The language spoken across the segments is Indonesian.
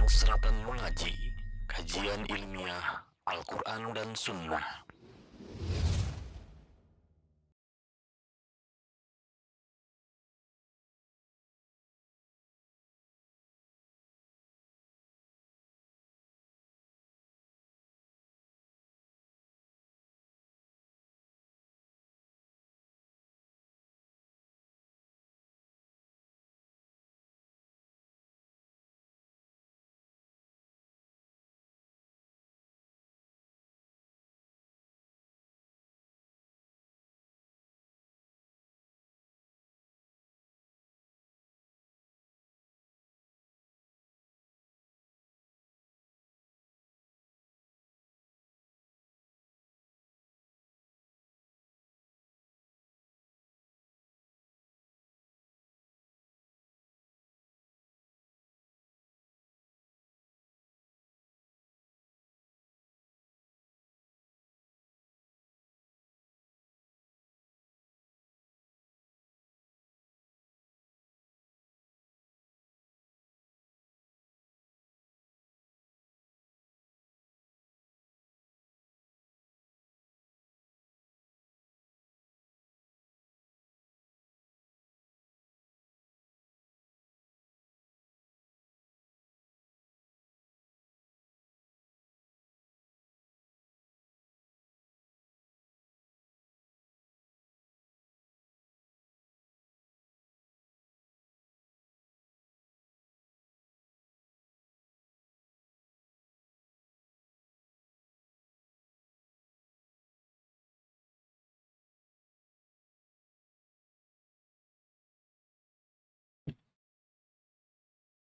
Serapan Mengaji, kajian ilmiah Al-Quran dan Sunnah.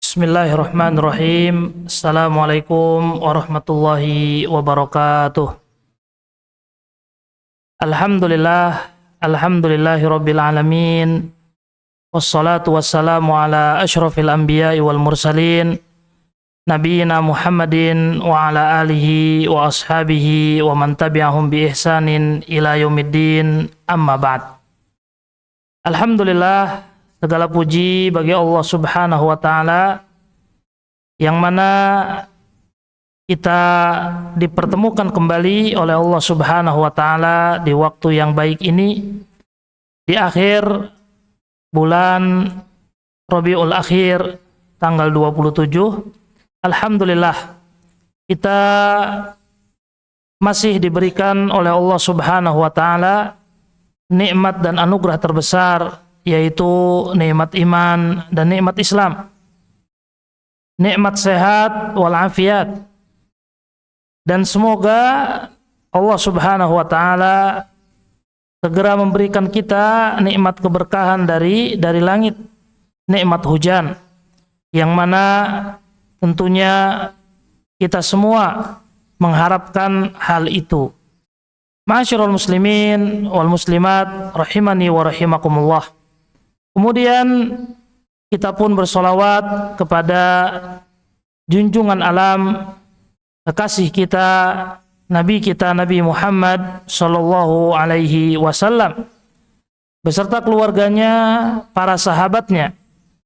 Bismillahirrahmanirrahim. Assalamualaikum warahmatullahi wabarakatuh. Alhamdulillahi rabbil alamin. Wassalatu wassalamu ala asyrafil anbiya'i wal mursalin, nabiyina Muhammadin wa ala alihi wa ashabihi wa man tabi'ahum bi ihsanin ila yaumiddin, amma ba'd. Alhamdulillah, segala puji bagi Allah Subhanahu wa ta'ala, yang mana kita dipertemukan kembali oleh Allah Subhanahu wa ta'ala di waktu yang baik ini, di akhir bulan Rabiul Akhir tanggal 27. Alhamdulillah, kita masih diberikan oleh Allah Subhanahu wa ta'ala nikmat dan anugerah terbesar, yaitu nikmat iman dan nikmat Islam, nikmat sehat walafiat. Dan semoga Allah Subhanahu wa ta'ala segera memberikan kita nikmat keberkahan dari langit, nikmat hujan, yang mana tentunya kita semua mengharapkan hal itu. Ma'asyiral muslimin wal muslimat rahimani wa rahimakumullah. Kemudian kita pun bersolawat kepada junjungan alam, kekasih kita, Nabi kita, Nabi Muhammad sallallahu alaihi wasallam, beserta keluarganya, para sahabatnya,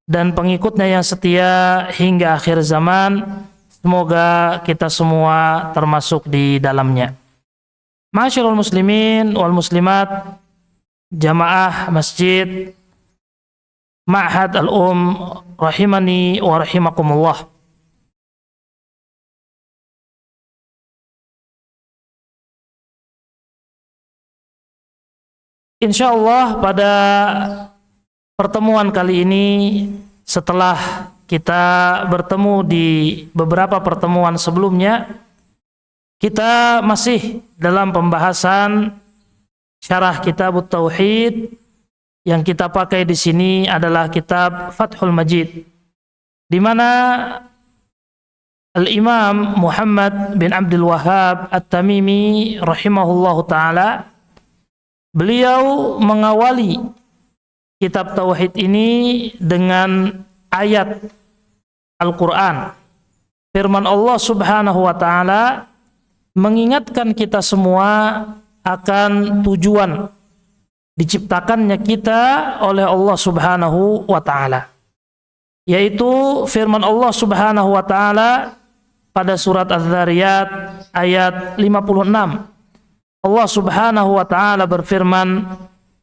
dan pengikutnya yang setia hingga akhir zaman. Semoga kita semua termasuk di dalamnya. Ma'asyiral muslimin wal muslimat, jamaah masjid Ma'had al-Um rahimani wa rahimakumullah. Insyaallah pada pertemuan kali ini, setelah kita bertemu di beberapa pertemuan sebelumnya, kita masih dalam pembahasan syarah kitab Tauhid. Yang kita pakai di sini adalah kitab Fathul Majid, di mana Al-Imam Muhammad bin Abdul Wahhab At-Tamimi rahimahullahu ta'ala, beliau mengawali kitab Tauhid ini dengan ayat Al-Quran. Firman Allah Subhanahu wa ta'ala mengingatkan kita semua akan tujuan diciptakannya kita oleh Allah Subhanahu wa ta'ala. yaitu firman Allah Subhanahu wa taala pada surat Az-Zariyat ayat 56. Allah Subhanahu wa taala berfirman,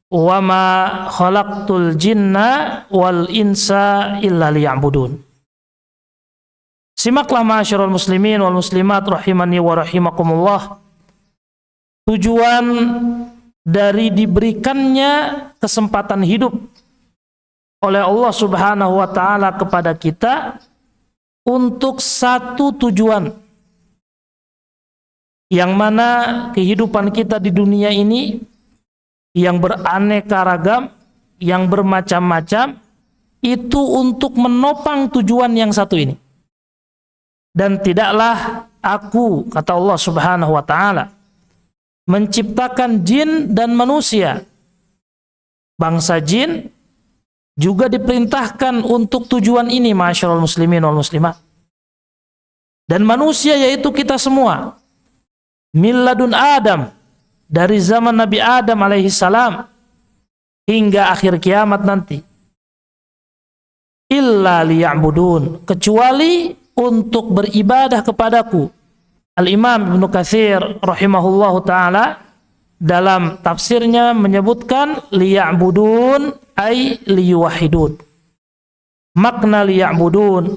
"Wa ma khalaqtul jinna wal insa illa liya'budun." Simaklah ma'asyiral muslimin wal muslimat rahimani wa rahimakumullah. Tujuan dari diberikannya kesempatan hidup oleh Allah Subhanahu wa taala kepada kita untuk satu tujuan, yang mana kehidupan kita di dunia ini yang beraneka ragam, yang bermacam-macam, itu untuk menopang tujuan yang satu ini. Dan tidaklah aku, kata Allah Subhanahu wa taala, menciptakan jin dan manusia. Bangsa jin juga diperintahkan untuk tujuan ini, ma'asyiral muslimin wal muslimat. Dan manusia yaitu kita semua, milladun Adam, dari zaman Nabi Adam alaihi salam hingga akhir kiamat nanti, illa liya'budun, kecuali untuk beribadah kepadaku. Al-Imam Ibnu Katsir rahimahullahu ta'ala dalam tafsirnya menyebutkan liya'budun ay liyuwahidun. Makna liya'budun,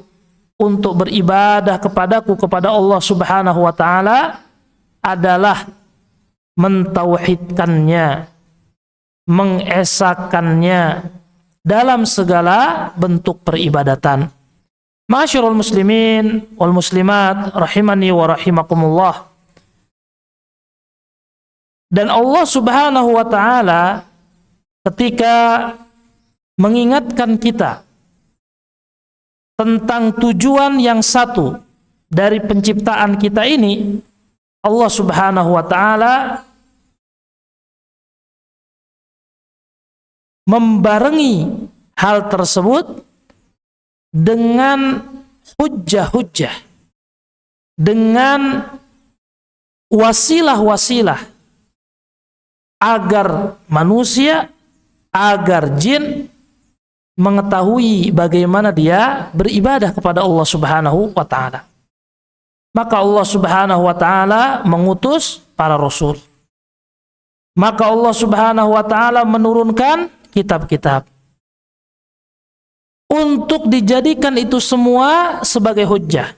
untuk beribadah kepadaku, kepada Allah Subhanahu wa ta'ala, adalah mentauhidkannya, mengesakannya dalam segala bentuk peribadatan. Ma'asyiral muslimin wal muslimat rahimani wa rahimakumullah. Dan Allah Subhanahu wa taala ketika mengingatkan kita tentang tujuan yang satu dari penciptaan kita ini, Allah Subhanahu wa taala membarengi hal tersebut dengan hujjah-hujjah, dengan wasilah-wasilah, agar manusia, agar jin mengetahui bagaimana dia beribadah kepada Allah Subhanahu wa ta'ala. Maka Allah Subhanahu wa ta'ala mengutus para rasul. Maka Allah Subhanahu wa ta'ala menurunkan kitab-kitab untuk dijadikan itu semua sebagai hujjah,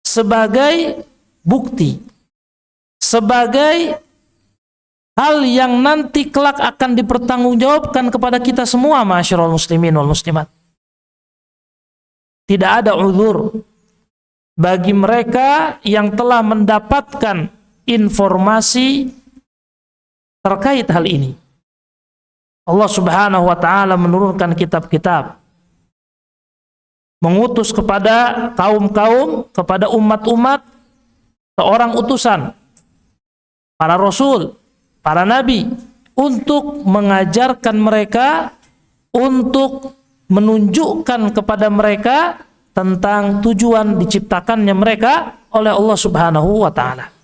sebagai bukti, sebagai hal yang nanti kelak akan dipertanggungjawabkan kepada kita semua, ma'asyiral muslimin wal muslimat. Tidak ada uzur bagi mereka yang telah mendapatkan informasi terkait hal ini. Allah Subhanahu wa ta'ala menurunkan kitab-kitab, mengutus kepada kaum-kaum, kepada umat-umat, seorang utusan, para rasul, para nabi, untuk mengajarkan mereka, untuk menunjukkan kepada mereka tentang tujuan diciptakannya mereka oleh Allah Subhanahu wa ta'ala.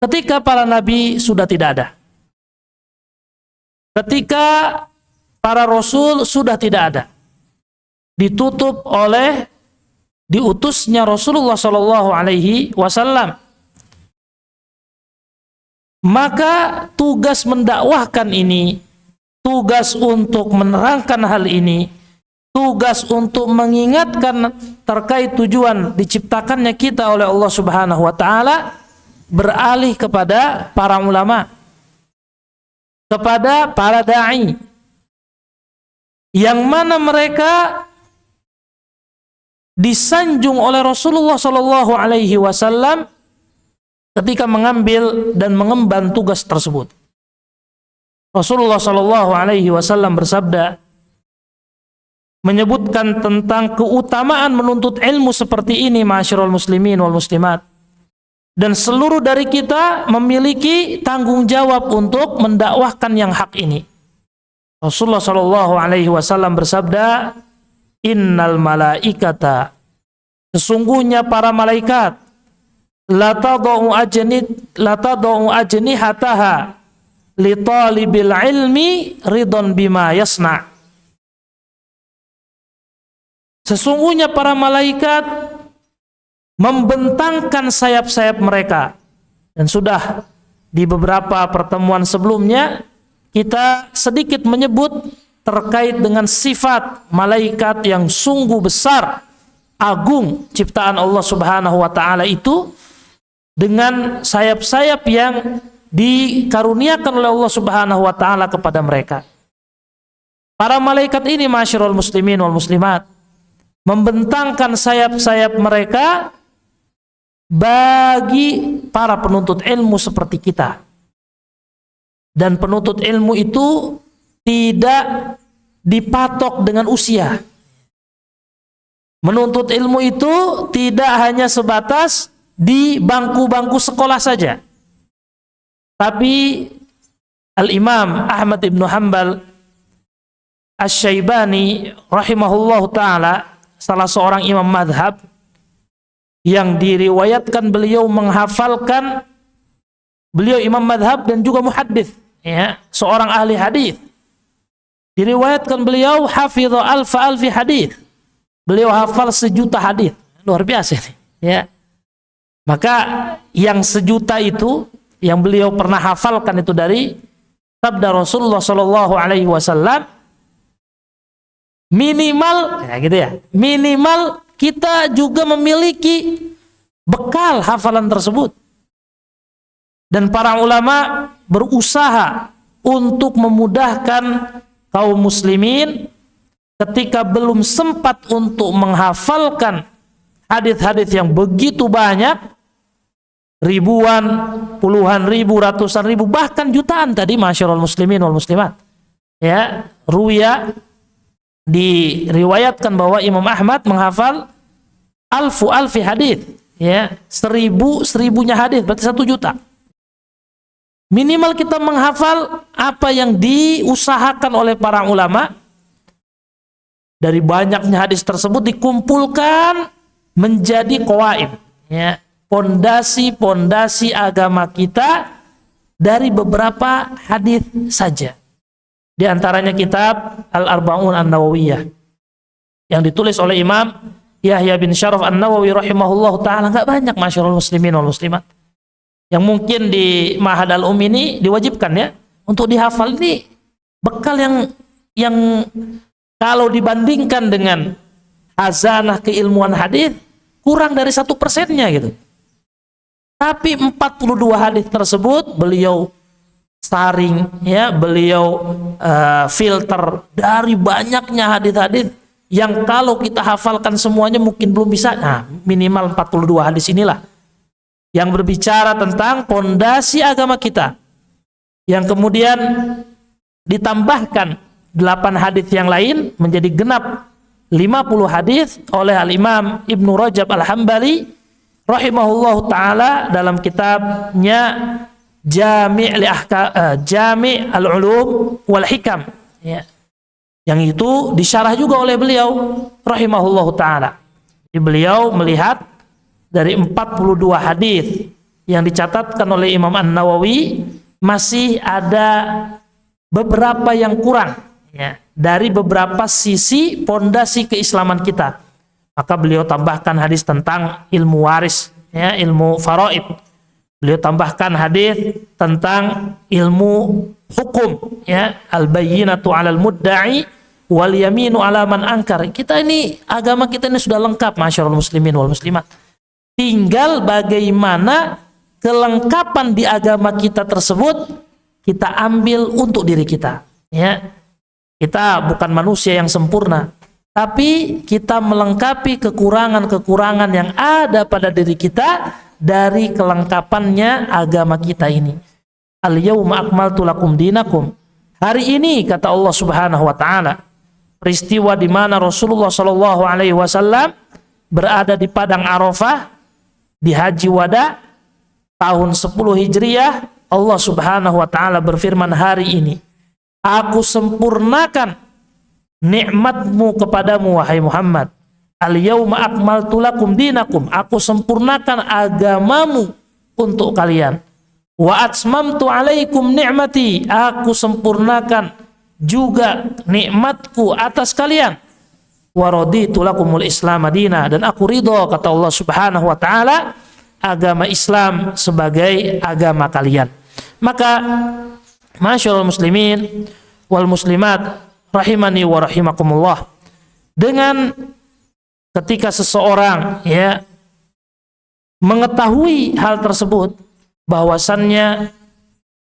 Ketika para nabi sudah tidak ada, ketika para rasul sudah tidak ada, ditutup oleh diutusnya Rasulullah Shallallahu Alaihi Wasallam, maka tugas mendakwahkan ini, tugas untuk menerangkan hal ini, tugas untuk mengingatkan terkait tujuan diciptakannya kita oleh Allah Subhanahu wa ta'ala, beralih kepada para ulama, kepada para da'i, yang mana mereka disanjung oleh Rasulullah Shallallahu Alaihi Wasallam ketika mengambil dan mengemban tugas tersebut. Rasulullah Shallallahu Alaihi Wasallam bersabda, menyebutkan tentang keutamaan menuntut ilmu seperti ini, ma'asyiral muslimin wal muslimat. Dan seluruh dari kita memiliki tanggung jawab untuk mendakwahkan yang hak ini. Rasulullah Shallallahu Alaihi Wasallam bersabda, innal malaikata, sesungguhnya para malaikat, la tadau ajnihataha li talibil ilmi ridon bima yasna. Sesungguhnya para malaikat membentangkan sayap-sayap mereka. Dan sudah di beberapa pertemuan sebelumnya kita sedikit menyebut terkait dengan sifat malaikat yang sungguh besar, agung, ciptaan Allah Subhanahu wa taala itu, dengan sayap-sayap yang dikaruniakan oleh Allah Subhanahu wa taala kepada mereka. Para malaikat ini, masyarul muslimin wal muslimat, membentangkan sayap-sayap mereka bagi para penuntut ilmu seperti kita. Dan penuntut ilmu itu tidak dipatok dengan usia. Menuntut ilmu itu tidak hanya sebatas di bangku-bangku sekolah saja. Tapi Al-Imam Ahmad ibn Hanbal Asy-Syaibani rahimahullahu ta'ala, salah seorang imam madhab yang diriwayatkan beliau menghafalkan, beliau imam madhab dan juga muhaddits, ya, seorang ahli hadis. Diriwayatkan beliau hafidha alfi hadis. Beliau hafal 1.000.000 hadis. Luar biasa ini, ya. Maka yang 1.000.000 itu yang beliau pernah hafalkan itu dari sabda Rasulullah sallallahu alaihi wasallam, minimal ya gitu ya. Minimal kita juga memiliki bekal hafalan tersebut. Dan para ulama berusaha untuk memudahkan kaum muslimin ketika belum sempat untuk menghafalkan hadis-hadis yang begitu banyak, ribuan, puluhan ribu, ratusan ribu, bahkan jutaan tadi, masyarul muslimin wal muslimat. Ya, ruya diriwayatkan bahwa Imam Ahmad menghafal alfi hadis, ya, 1000-1000-nya hadis, berarti 1.000.000. Minimal kita menghafal apa yang diusahakan oleh para ulama. Dari banyaknya hadis tersebut dikumpulkan menjadi qawaid, ya, pondasi-pondasi agama kita dari beberapa hadis saja. Di antaranya kitab Al-Arba'un An-Nawawiyah yang ditulis oleh Imam Yahya bin Syaraf An-Nawawi rahimahullahu ta'ala. Enggak banyak, masyarul muslimin wal muslimat, yang mungkin di Ma'had Al-Um ini diwajibkan, ya, untuk dihafal. Ini bekal yang kalau dibandingkan dengan hazanah keilmuan hadis kurang dari 1%-nya gitu. Tapi 42 hadis tersebut beliau saring, ya, beliau filter dari banyaknya hadis-hadis yang kalau kita hafalkan semuanya mungkin belum bisa. Nah, minimal 42 hadis inilah yang berbicara tentang pondasi agama kita, yang kemudian ditambahkan 8 hadis yang lain menjadi genap 50 hadis oleh Al-Imam Ibnu Rajab Al-Hambali rahimahullahu ta'ala dalam kitabnya Jami' Al-Ulum wal Hikam, ya, yang itu disyarah juga oleh beliau rahimahullahu ta'ala. Jadi beliau melihat dari 42 hadis yang dicatatkan oleh Imam An-Nawawi masih ada beberapa yang kurang, ya, dari beberapa sisi pondasi keislaman kita. Maka beliau tambahkan hadis tentang ilmu waris, ya, ilmu faraid. Beliau tambahkan hadis tentang ilmu hukum, ya, al-bayyinatu 'alal mudda'i wal yaminu 'ala man ankar. Kita ini, agama kita ini sudah lengkap, masyarul muslimin wal muslimat. Tinggal bagaimana kelengkapan di agama kita tersebut kita ambil untuk diri kita, ya. Kita bukan manusia yang sempurna, tapi kita melengkapi kekurangan-kekurangan yang ada pada diri kita dari kelengkapannya agama kita ini. Al-yawma akmaltu lakum dinakum. Hari ini, kata Allah Subhanahu wa taala, peristiwa di mana Rasulullah sallallahu alaihi wasallam berada di padang Arafah di Haji Wada tahun 10 Hijriah, Allah Subhanahu wa taala berfirman, hari ini aku sempurnakan nikmatmu kepadamu wahai Muhammad. Al-yawma akmaltu lakum dinakum. Aku sempurnakan agamamu untuk kalian. Wa atmamtu alaikum ni'mati. Aku sempurnakan juga nikmatku atas kalian. wa raditu lakumul Islam madina, dan aku ridho, kata Allah Subhanahu wa taala, agama Islam sebagai agama kalian. Maka masyaallah muslimin wal muslimat rahimani wa rahimakumullah, dengan ketika seseorang mengetahui hal tersebut, bahwasannya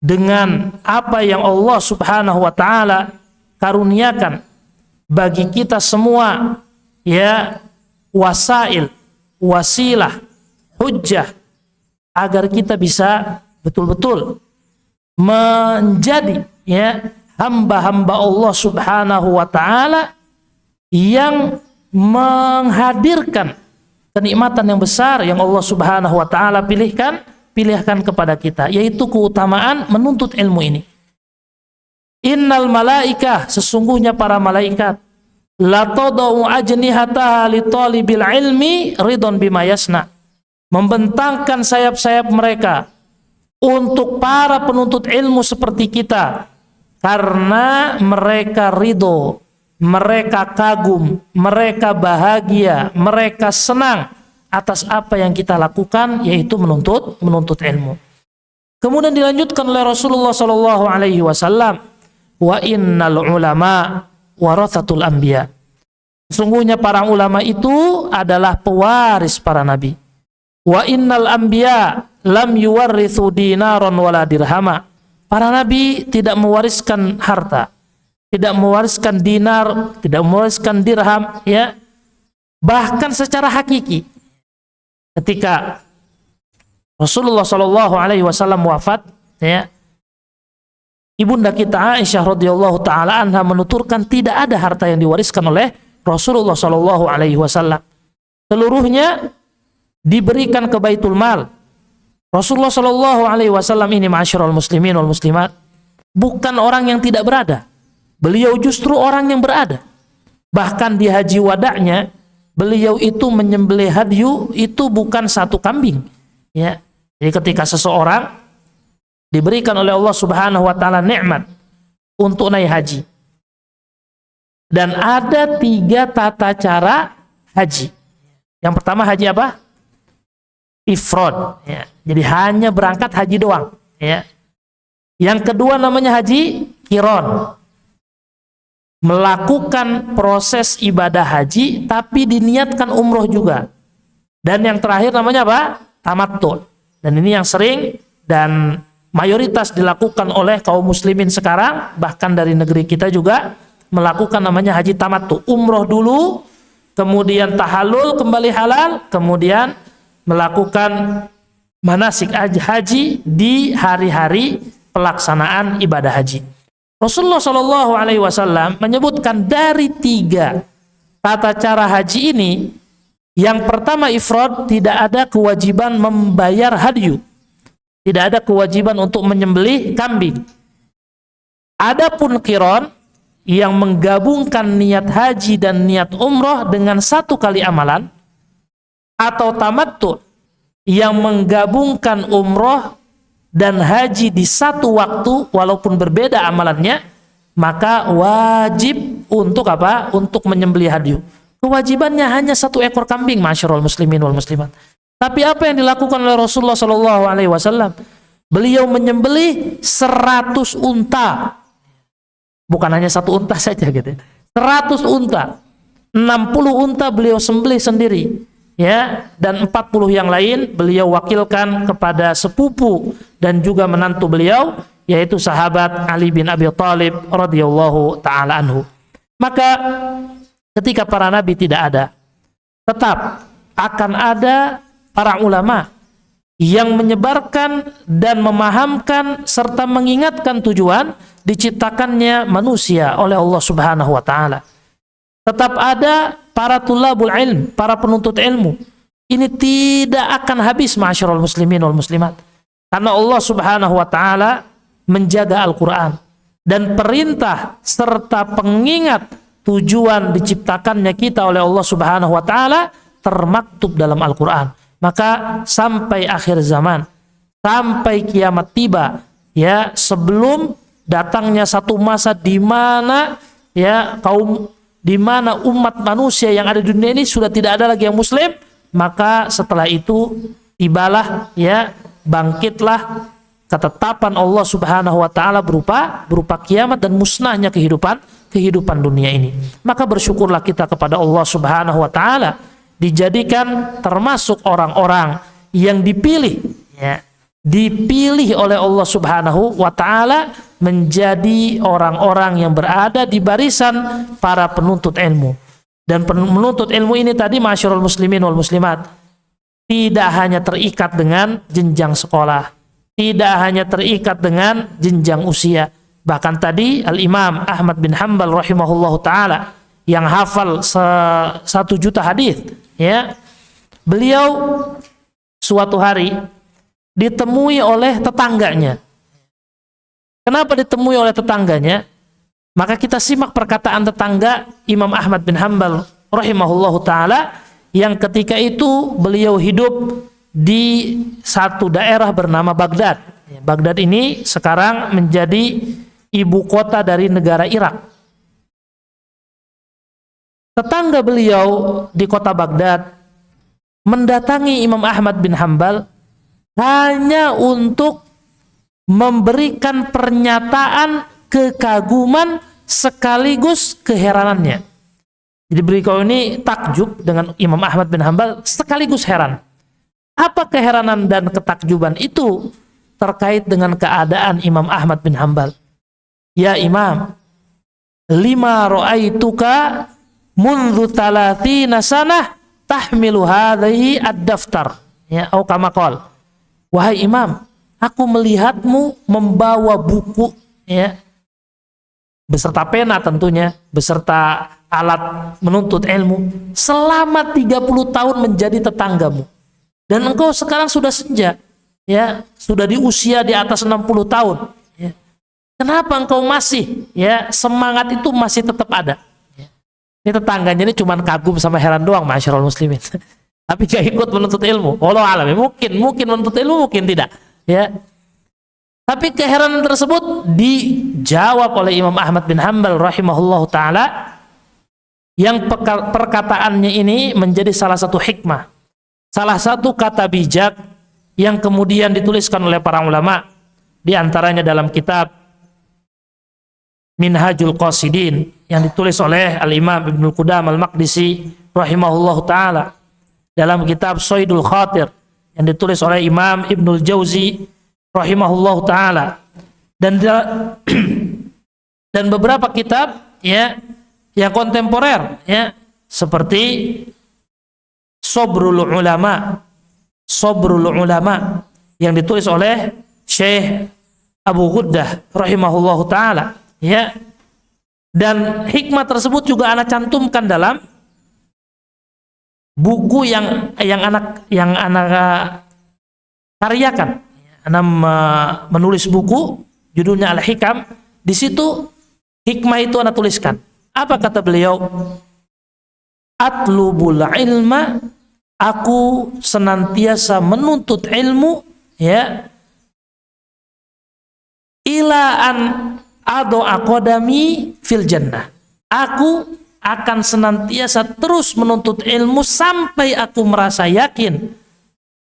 dengan apa yang Allah Subhanahu wa taala karuniakan bagi kita semua, wasail, wasilah, hujjah, agar kita bisa betul-betul menjadi hamba-hamba Allah Subhanahu wa taala yang menghadirkan kenikmatan yang besar yang Allah Subhanahu wa taala pilihkan kepada kita, yaitu keutamaan menuntut ilmu ini. Innal malaikah, sesungguhnya para malaikat, la tadau ajnihataha li talibil ilmi ridon bima yasna, membentangkan sayap-sayap mereka untuk para penuntut ilmu seperti kita, karena mereka ridho, mereka kagum, mereka bahagia, mereka senang atas apa yang kita lakukan, yaitu menuntut ilmu. Kemudian dilanjutkan oleh Rasulullah sallallahu alaihi wasallam, wa innal ulama warathatul anbiya. Sesungguhnya para ulama itu adalah pewaris para nabi. Wa innal anbiya lam yuwarrithu dinaron wala dirhama. Para nabi tidak mewariskan harta, tidak mewariskan dinar, tidak mewariskan dirham, bahkan secara hakiki. Ketika Rasulullah sallallahu alaihi wasallam wafat, ibunda kita Aisyah radhiyallahu taala anha menuturkan tidak ada harta yang diwariskan oleh Rasulullah sallallahu alaihi wasallam. Seluruhnya diberikan ke Baitul Mal. Rasulullah sallallahu alaihi wasallam ini, ma'asyiral muslimin wal muslimat, bukan orang yang tidak berada. Beliau justru orang yang berada. Bahkan di haji wada'nya, beliau itu menyembelih hadyu itu bukan satu kambing. Jadi ketika seseorang diberikan oleh Allah Subhanahu wa taala nikmat untuk naik haji, dan ada 3 tata cara haji. Yang pertama haji apa? Ifrad, jadi hanya berangkat haji doang. Yang kedua namanya haji qiran, melakukan proses ibadah haji tapi diniatkan umroh juga. Dan yang terakhir namanya apa? Tamattu. Dan ini yang sering dan mayoritas dilakukan oleh kaum muslimin sekarang, bahkan dari negeri kita juga melakukan namanya haji tamattu. Umroh dulu, kemudian tahallul kembali halal, kemudian melakukan manasik haji di hari-hari pelaksanaan ibadah haji. Rasulullah Shallallahu Alaihi Wasallam menyebutkan dari 3 tata cara haji ini, yang pertama ifrad, tidak ada kewajiban membayar hadyu, tidak ada kewajiban untuk menyembelih kambing. Adapun qiran, yang menggabungkan niat haji dan niat umroh dengan 1 kali amalan, atau tamattu, yang menggabungkan umroh dan haji di 1 waktu walaupun berbeda amalannya, maka wajib untuk apa? Untuk menyembelih hadyu. Kewajibannya hanya 1 ekor kambing, masyarul muslimin wal muslimat. Tapi apa yang dilakukan oleh Rasulullah sallallahu alaihi wasallam? Beliau menyembelih 100 unta. Bukan hanya 1 unta saja gitu. 100 unta. 60 unta beliau sembelih sendiri. Dan 40 yang lain beliau wakilkan kepada sepupu dan juga menantu beliau, yaitu sahabat Ali bin Abi Thalib radhiyallahu taala anhu. Maka ketika para nabi tidak ada, tetap akan ada para ulama yang menyebarkan dan memahamkan serta mengingatkan tujuan diciptakannya manusia oleh Allah Subhanahu wa taala. Tetap ada para tulabul ilm, para penuntut ilmu. Ini tidak akan habis, ma'asyiral muslimin wal muslimat. Karena Allah Subhanahu wa taala menjaga Al-Qur'an, dan perintah serta pengingat tujuan diciptakannya kita oleh Allah Subhanahu wa taala termaktub dalam Al-Qur'an. Maka sampai akhir zaman, sampai kiamat tiba, sebelum datangnya satu masa di mana kaum di mana umat manusia yang ada di dunia ini sudah tidak ada lagi yang muslim, maka setelah itu tibalah bangkitlah ketetapan Allah Subhanahu wa taala berupa kiamat dan musnahnya kehidupan dunia ini. Maka bersyukurlah kita kepada Allah Subhanahu wa taala dijadikan termasuk orang-orang yang dipilih oleh Allah Subhanahu wa taala menjadi orang-orang yang berada di barisan para penuntut ilmu. Dan penuntut ilmu ini tadi, ma'asyiral muslimin wal muslimat, tidak hanya terikat dengan jenjang sekolah, tidak hanya terikat dengan jenjang usia. Bahkan tadi Al-Imam Ahmad bin Hanbal rahimahullahu taala yang hafal 1 juta hadis, beliau suatu hari ditemui oleh tetangganya. Kenapa ditemui oleh tetangganya? Maka kita simak perkataan tetangga Imam Ahmad bin Hanbal rahimahullahu taala yang ketika itu beliau hidup di satu daerah bernama Baghdad. Baghdad ini sekarang menjadi ibu kota dari negara Irak. Tetangga beliau di kota Baghdad mendatangi Imam Ahmad bin Hanbal hanya untuk memberikan pernyataan kekaguman sekaligus keheranannya. Jadi beliau ini takjub dengan Imam Ahmad bin Hanbal sekaligus heran. Apa keheranan dan ketakjuban itu terkait dengan keadaan Imam Ahmad bin Hanbal? Ya Imam, lima ra'aituka mundhu 30 sanah tahmilu hadhihi ad-daftar. Atau kama qala. Wahai Imam, aku melihatmu membawa buku, beserta pena tentunya, beserta alat menuntut ilmu, selama 30 tahun menjadi tetanggamu. Dan engkau sekarang sudah senja, sudah di usia di atas 60 tahun. Kenapa engkau masih, semangat itu masih tetap ada? Ini tetangganya ini cuma kagum sama heran doang, ma'asyiral muslimin. Tapi gak ikut menuntut ilmu. Wallahu a'lam, mungkin menuntut ilmu, mungkin tidak. Tapi keheranan tersebut dijawab oleh Imam Ahmad bin Hanbal rahimahullahu taala, yang perkataannya ini menjadi salah satu hikmah, salah satu kata bijak yang kemudian dituliskan oleh para ulama, di antaranya dalam kitab Minhajul Qasidin yang ditulis oleh Al-Imam Ibnu Qudam Al-Maqdisi rahimahullahu taala, dalam kitab Shaidul Khatir yang ditulis oleh Imam Ibnul Jauzi rahimahullahu taala, dan beberapa kitab yang kontemporer seperti Sabrul Ulama yang ditulis oleh Syekh Abu Ghuddah rahimahullahu taala, dan hikmah tersebut juga anak cantumkan dalam buku yang anak karyakan. Anak menulis buku judulnya Al-Hikam. Di situ hikmah itu anak tuliskan. Apa kata beliau? Atlubul ilma, aku senantiasa menuntut ilmu, ila an ado'a qadami fil jannah. Aku akan senantiasa terus menuntut ilmu sampai aku merasa yakin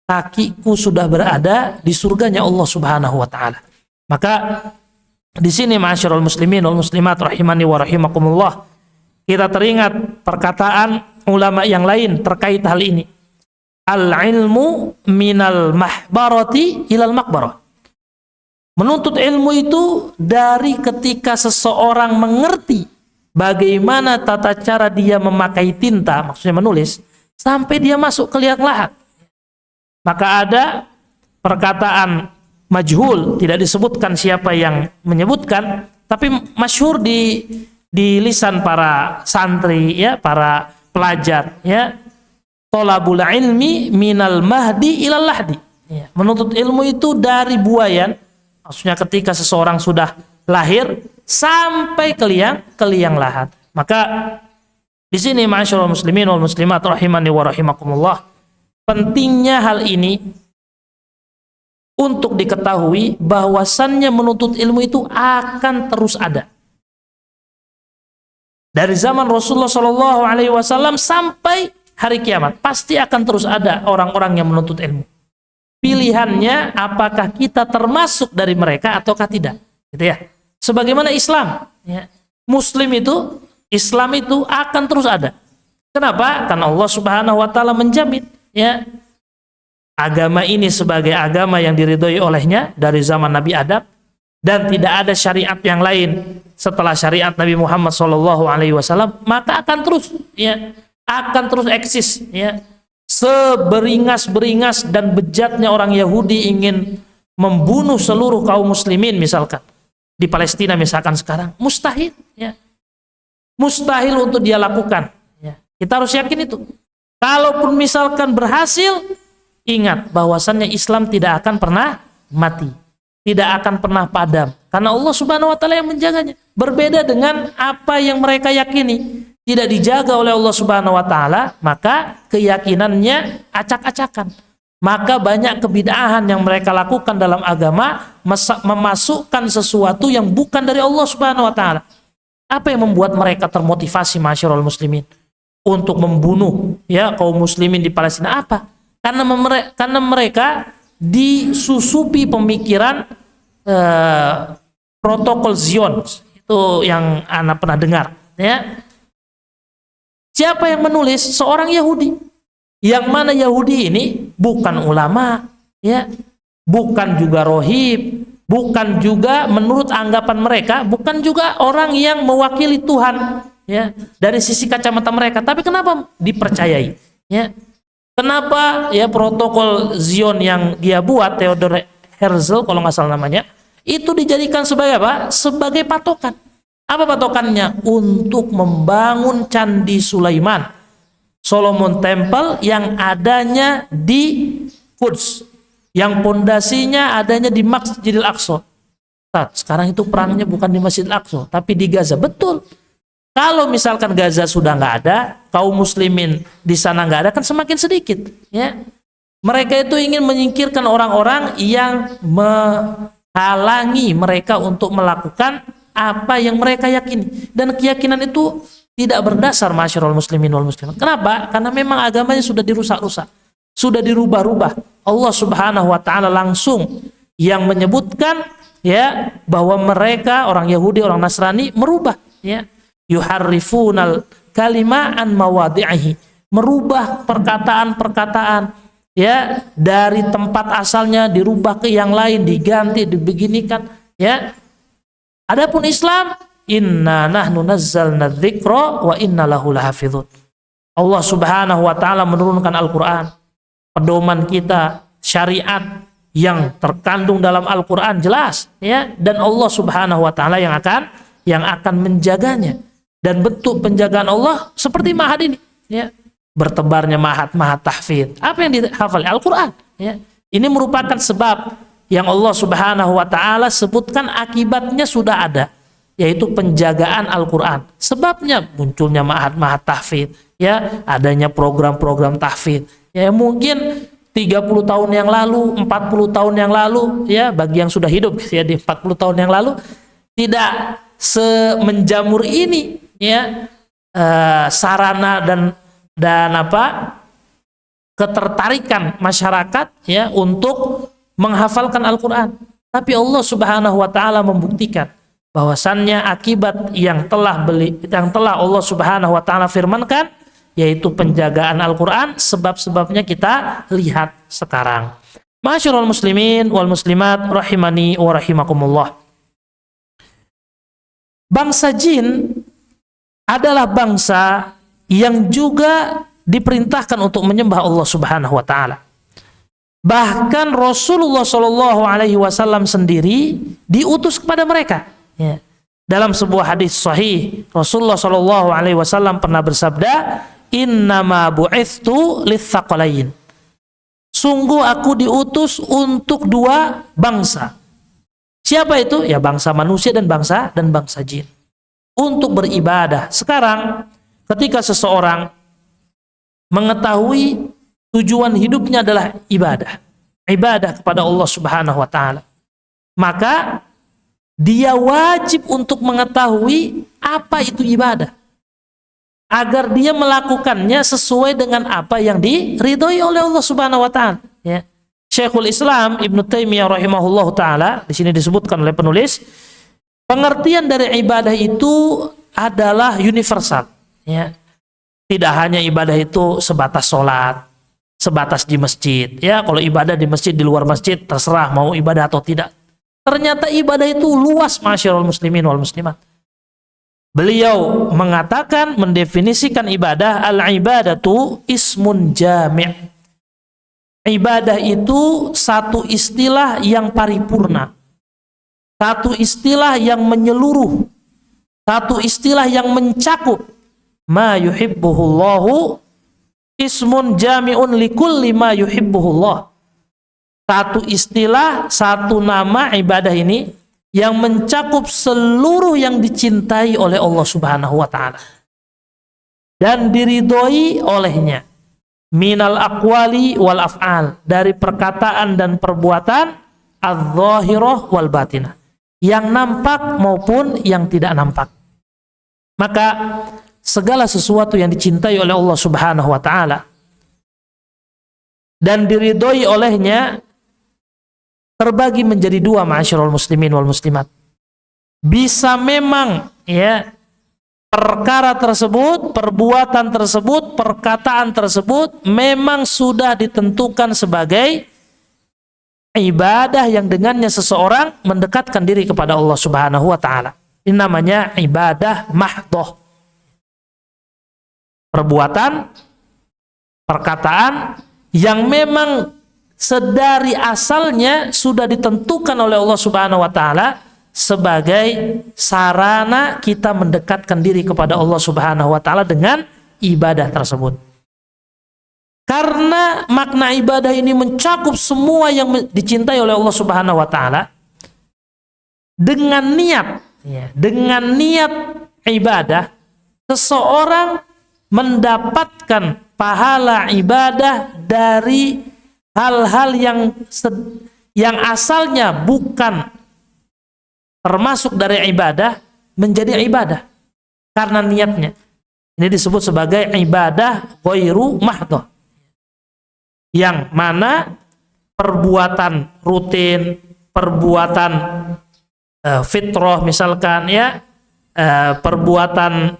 kakiku sudah berada di surganya Allah Subhanahu wa taala. Maka di sini ma'asyiral muslimin wal muslimat rahimani wa rahimakumullah, kita teringat perkataan ulama yang lain terkait hal ini. Al-ilmu minal mahbarati ilal maqbarah. Menuntut ilmu itu dari ketika seseorang mengerti bagaimana tata cara dia memakai tinta, maksudnya menulis, sampai dia masuk ke liang lahat. Maka ada perkataan majhul, tidak disebutkan siapa yang menyebutkan, tapi masyhur di lisan para santri, para pelajar, thalabul ilmi minal mahdi ilal lahdi. Menuntut ilmu itu dari buayan, maksudnya ketika seseorang sudah lahir sampai ke liang lahat. Maka di sini ma'asyiral muslimin wal muslimat rahimani wa rahimakumullah, pentingnya hal ini untuk diketahui bahwasannya menuntut ilmu itu akan terus ada. Dari zaman Rasulullah Shallallahu Alaihi Wasallam sampai hari kiamat pasti akan terus ada orang-orang yang menuntut ilmu. Pilihannya apakah kita termasuk dari mereka ataukah tidak, gitu ya. Sebagaimana Islam, ya. Islam itu akan terus ada. Kenapa? Karena Allah Subhanahu Wa Taala menjamin, ya, agama ini sebagai agama yang diridhoi olehnya dari zaman Nabi Adam, dan tidak ada syariat yang lain setelah syariat Nabi Muhammad SAW, maka akan terus, ya, akan terus eksis, ya. Seberingas-beringas dan bejatnya orang Yahudi ingin membunuh seluruh kaum muslimin, misalkan di Palestina misalkan sekarang, mustahil, ya. Mustahil untuk dia lakukan, ya. Kita harus yakin itu. Kalaupun misalkan berhasil, ingat bahwasannya Islam tidak akan pernah mati, tidak akan pernah padam, karena Allah Subhanahu Wa Taala yang menjaganya. Berbeda dengan apa yang mereka yakini, tidak dijaga oleh Allah Subhanahu Wa Taala, maka keyakinannya acak-acakan. Maka banyak kebid'ahan yang mereka lakukan dalam agama, memasukkan sesuatu yang bukan dari Allah Subhanahu Wa Taala. Apa yang membuat mereka termotivasi, masyarul muslimin, untuk membunuh, ya, kaum muslimin di Palestina? Apa? Karena mereka disusupi pemikiran protokol Zion, itu yang Anda pernah dengar, ya. Siapa yang menulis? Seorang Yahudi, yang mana Yahudi ini bukan ulama, ya, bukan juga rohib, bukan juga menurut anggapan mereka, bukan juga orang yang mewakili Tuhan, ya, dari sisi kacamata mereka. Tapi kenapa dipercayai, ya? Kenapa, ya, protokol Zion yang dia buat, Theodor Herzl kalau nggak salah namanya, itu dijadikan sebagai apa? Sebagai patokan. Apa patokannya? Untuk membangun Candi Sulaiman, Solomon Temple, yang adanya di Quds, yang pondasinya adanya di Masjidil Aqsa. Sekarang itu perangnya bukan di Masjidil Aqsa, tapi di Gaza. Betul. Kalau misalkan Gaza sudah nggak ada, kaum muslimin di sana nggak ada, kan semakin sedikit, ya. Mereka itu ingin menyingkirkan orang-orang yang menghalangi mereka untuk melakukan apa yang mereka yakini, dan keyakinan itu tidak berdasar, masyarul muslimin wal muslimat. Kenapa? Karena memang agamanya sudah dirusak-rusak, sudah dirubah-rubah. Allah Subhanahu Wa Taala langsung yang menyebutkan, ya, bahwa mereka orang Yahudi, orang Nasrani merubah, ya, yuharrifunal kalima an mawadhi'ihi, merubah perkataan-perkataan, ya, dari tempat asalnya dirubah ke yang lain, diganti, dibeginikan, ya. Adapun Islam, inna nahnu nazzalna dzikra wa inna lahu lahafizun. Allah Subhanahu Wa Taala menurunkan Al-Qur'an, pedoman kita, syariat yang terkandung dalam Al-Qur'an jelas, ya, dan Allah Subhanahu Wa Taala yang akan menjaganya. Dan bentuk penjagaan Allah seperti Ma'had ini, ya, bertebarnya Ma'had tahfidz. Apa yang dihafal? Al-Qur'an, ya. Ini merupakan sebab yang Allah Subhanahu Wa Taala sebutkan, akibatnya sudah ada, yaitu penjagaan Al-Qur'an. Sebabnya munculnya Ma'had tahfidz, ya, adanya program-program tahfidz. Ya, mungkin 30 tahun yang lalu, 40 tahun yang lalu, ya, bagi yang sudah hidup, ya, di 40 tahun yang lalu tidak semenjamur ini, ya, sarana dan apa, ketertarikan masyarakat, ya, untuk menghafalkan Al-Quran. Tapi Allah Subhanahu Wa Taala membuktikan bahwasannya akibat yang telah Allah Subhanahu Wa Taala firmankan, yaitu penjagaan Al-Quran, sebab-sebabnya kita lihat sekarang. Masyarul muslimin wal muslimat rahimani wa rahimakumullah. Bangsa jin adalah bangsa yang juga diperintahkan untuk menyembah Allah Subhanahu Wa Taala. Bahkan Rasulullah Shallallahu Alaihi Wasallam sendiri diutus kepada mereka, ya. Dalam sebuah hadis sahih, Rasulullah Shallallahu Alaihi Wasallam pernah bersabda, innama bu'ithtu litsaqalain. Sungguh aku diutus untuk dua bangsa. Siapa itu? Ya, bangsa manusia dan bangsa jin. Untuk beribadah. Sekarang ketika seseorang mengetahui tujuan hidupnya adalah ibadah kepada Allah Subhanahu Wa Taala, maka dia wajib untuk mengetahui apa itu ibadah. agar dia melakukannya sesuai dengan apa yang diridhoi oleh Allah Subhanahu wa taala, ya. Syekhul Islam Ibnu Taimiyah rahimahullahu taala di sini disebutkan oleh penulis, pengertian dari ibadah itu adalah universal, ya. Tidak hanya ibadah itu sebatas sholat, sebatas di masjid, ya. Kalau ibadah di masjid, di luar masjid terserah mau ibadah atau tidak. Ternyata ibadah itu luas, masyarul muslimin wal muslimat. Beliau mengatakan, mendefinisikan ibadah, al-ibadatu ismun jami'. Ibadah itu satu istilah yang paripurna, satu istilah yang menyeluruh, satu istilah yang mencakup. Ma yuhibbuhullahu ismun jami'un likulli ma yuhibbuhullah. Satu istilah, satu nama ibadah ini yang mencakup seluruh yang dicintai oleh Allah Subhanahu wa taala dan diridhoi olehnya. Minal aqwali wal af'al, dari perkataan dan perbuatan, adz-dzahirah wal batinah, yang nampak maupun yang tidak nampak. Maka segala sesuatu yang dicintai oleh Allah Subhanahu wa taala dan diridhoi olehnya terbagi menjadi dua, ma'asyiral muslimin wal muslimat. Bisa memang, ya, perkara tersebut, perbuatan tersebut, perkataan tersebut memang sudah ditentukan sebagai ibadah yang dengannya seseorang mendekatkan diri kepada Allah Subhanahu wa taala. Ini namanya ibadah mahdhah. Perbuatan, perkataan yang memang sedari asalnya sudah ditentukan oleh Allah Subhanahu wa taala sebagai sarana kita mendekatkan diri kepada Allah Subhanahu wa taala dengan ibadah tersebut. Karena makna ibadah ini mencakup semua yang dicintai oleh Allah Subhanahu wa taala, dengan niat, ya, dengan niat ibadah seseorang mendapatkan pahala ibadah dari hal-hal yang asalnya bukan termasuk dari ibadah menjadi ibadah karena niatnya. Ini disebut sebagai ibadah ghairu mahdhah, yang mana perbuatan rutin, perbuatan fitrah misalkan, ya, perbuatan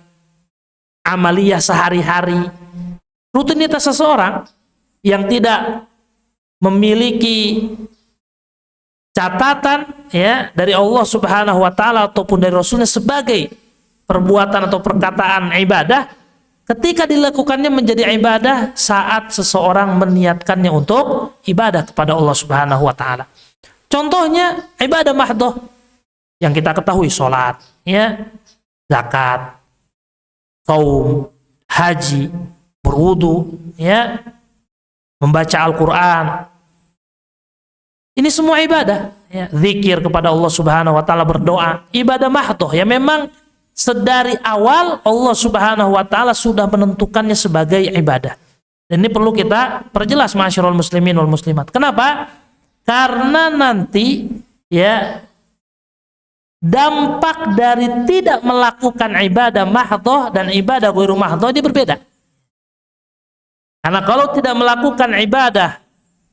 amaliyah sehari-hari, rutinitas seseorang yang tidak memiliki catatan, ya, dari Allah Subhanahu wa taala ataupun dari Rasulnya sebagai perbuatan atau perkataan ibadah, ketika dilakukannya menjadi ibadah saat seseorang meniatkannya untuk ibadah kepada Allah Subhanahu wa taala. Contohnya ibadah mahdhah yang kita ketahui, salat, ya, zakat, saum, haji, berwudu, ya, membaca Al-Qur'an. Ini semua ibadah, ya. Zikir kepada Allah Subhanahu wa taala, berdoa, ibadah mahdhah ya, memang sedari awal Allah Subhanahu wa taala sudah menentukannya sebagai ibadah. Dan ini perlu kita perjelas, ma'asyiral muslimin wal muslimat. Kenapa? Karena nanti, ya, dampak dari tidak melakukan ibadah mahdhah dan ibadah ghairu mahdhah ini berbeda. Karena kalau tidak melakukan ibadah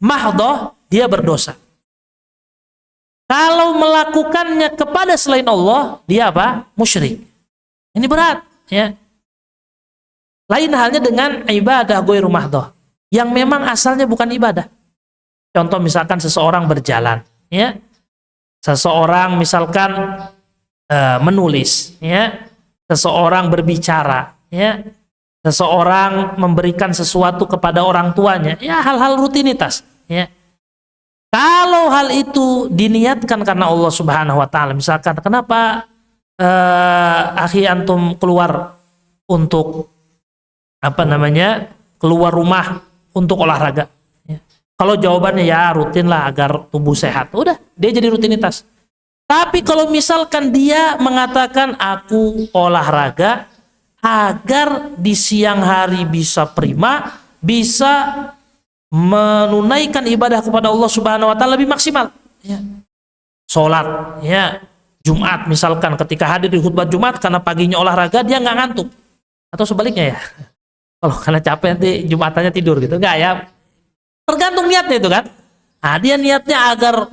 mahdhah, dia berdosa. Kalau melakukannya kepada selain Allah, dia apa? Musyrik. Ini berat, ya. Lain halnya dengan ibadah ghairu mahdhah yang memang asalnya bukan ibadah. Contoh misalkan seseorang berjalan, ya. Seseorang misalkan menulis, ya. Seseorang berbicara, ya. Seseorang memberikan sesuatu kepada orang tuanya, ya, hal-hal rutinitas, ya. Kalau hal itu diniatkan karena Allah Subhanahu wa taala, misalkan kenapa akhi antum keluar untuk keluar rumah untuk olahraga, ya. Kalau jawabannya ya rutin lah agar tubuh sehat, udah, dia jadi rutinitas. Tapi kalau misalkan dia mengatakan aku olahraga agar di siang hari bisa prima, bisa menunaikan ibadah kepada Allah Subhanahu wa taala lebih maksimal, ya. Salat, ya, Jumat misalkan, ketika hadir di khutbah Jumat karena paginya olahraga dia nggak ngantuk, Atau sebaliknya ya? Kalau karena capek nanti Jumatannya tidur gitu. Enggak ya. Tergantung niatnya itu kan. Nah, dia niatnya agar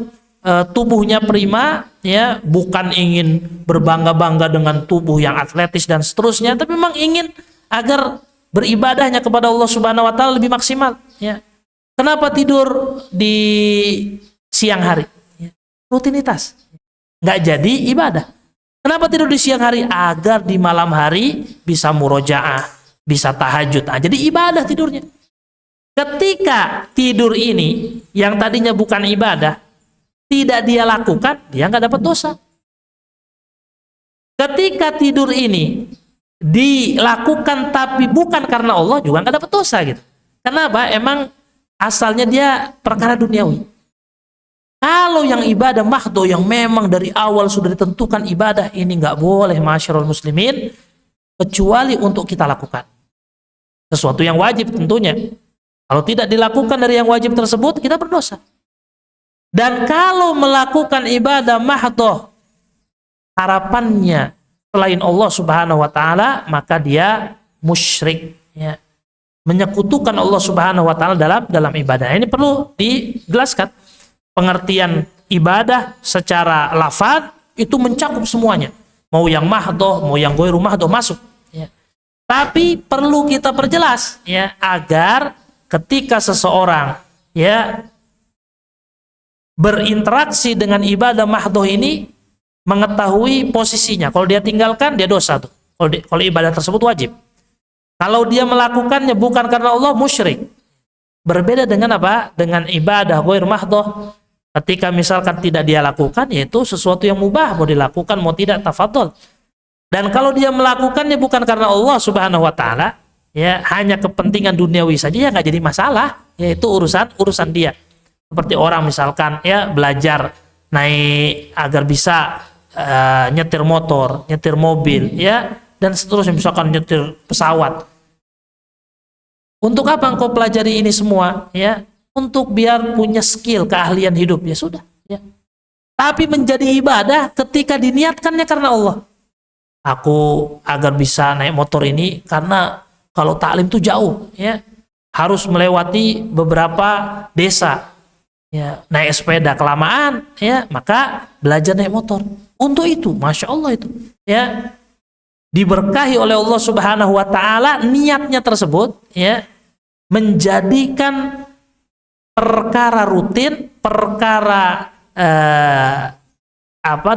tubuhnya prima, ya, bukan ingin berbangga-bangga dengan tubuh yang atletis dan seterusnya, tapi memang ingin agar beribadahnya kepada Allah Subhanahu wa taala lebih maksimal, ya. Kenapa tidur di siang hari? Ya, rutinitas. Nggak jadi ibadah. Kenapa tidur di siang hari? Agar di malam hari bisa murojaah, bisa tahajud. Nah, jadi ibadah tidurnya. Ketika tidur ini yang tadinya bukan ibadah, tidak dia lakukan, dia nggak dapat dosa. Ketika tidur ini dilakukan tapi bukan karena Allah, juga nggak dapat dosa gitu. Kenapa? Emang asalnya dia perkara duniawi. Kalau yang ibadah mahdo, yang memang dari awal sudah ditentukan ibadah ini nggak boleh, masyarul muslimin, kecuali untuk kita lakukan sesuatu yang wajib tentunya. Kalau tidak dilakukan dari yang wajib tersebut, kita berdosa. Dan kalau melakukan ibadah mahdoh, harapannya selain Allah Subhanahu wa taala, maka dia musyrik, ya. Menyekutukan Allah Subhanahu wa taala dalam ibadah. Ini perlu dijelaskan. Pengertian ibadah secara lafaz itu mencakup semuanya. Mau yang mahdoh, mau yang ghairu mahdoh masuk, ya. Tapi perlu kita perjelas, ya, agar ketika seseorang, ya, berinteraksi dengan ibadah mahdoh ini, mengetahui posisinya. Kalau dia tinggalkan, dia dosa tuh. Kalau ibadah tersebut wajib. Kalau dia melakukannya bukan karena Allah, musyrik. Berbeda dengan apa? Dengan ibadah ghair mahdoh. Ketika misalkan tidak dia lakukan, yaitu sesuatu yang mubah, mau dilakukan mau tidak, tafadhol. Dan kalau dia melakukannya bukan karena Allah Subhanahu wa taala, ya, hanya kepentingan duniawi saja, ya nggak jadi masalah, yaitu urusan dia. Seperti orang misalkan, ya, belajar naik agar bisa nyetir motor, nyetir mobil, ya, dan seterusnya, misalkan nyetir pesawat. Untuk apa engkau pelajari ini semua? Ya, untuk biar punya skill, keahlian hidup, ya sudah, ya. Tapi menjadi ibadah ketika diniatkannya karena Allah. Aku agar bisa naik motor ini karena kalau taklim itu jauh, ya, harus melewati beberapa desa, ya, naik sepeda kelamaan, ya, maka belajar naik motor. Untuk itu, masya Allah itu, ya, diberkahi oleh Allah Subhanahu wa taala niatnya tersebut, ya, menjadikan perkara rutin, perkara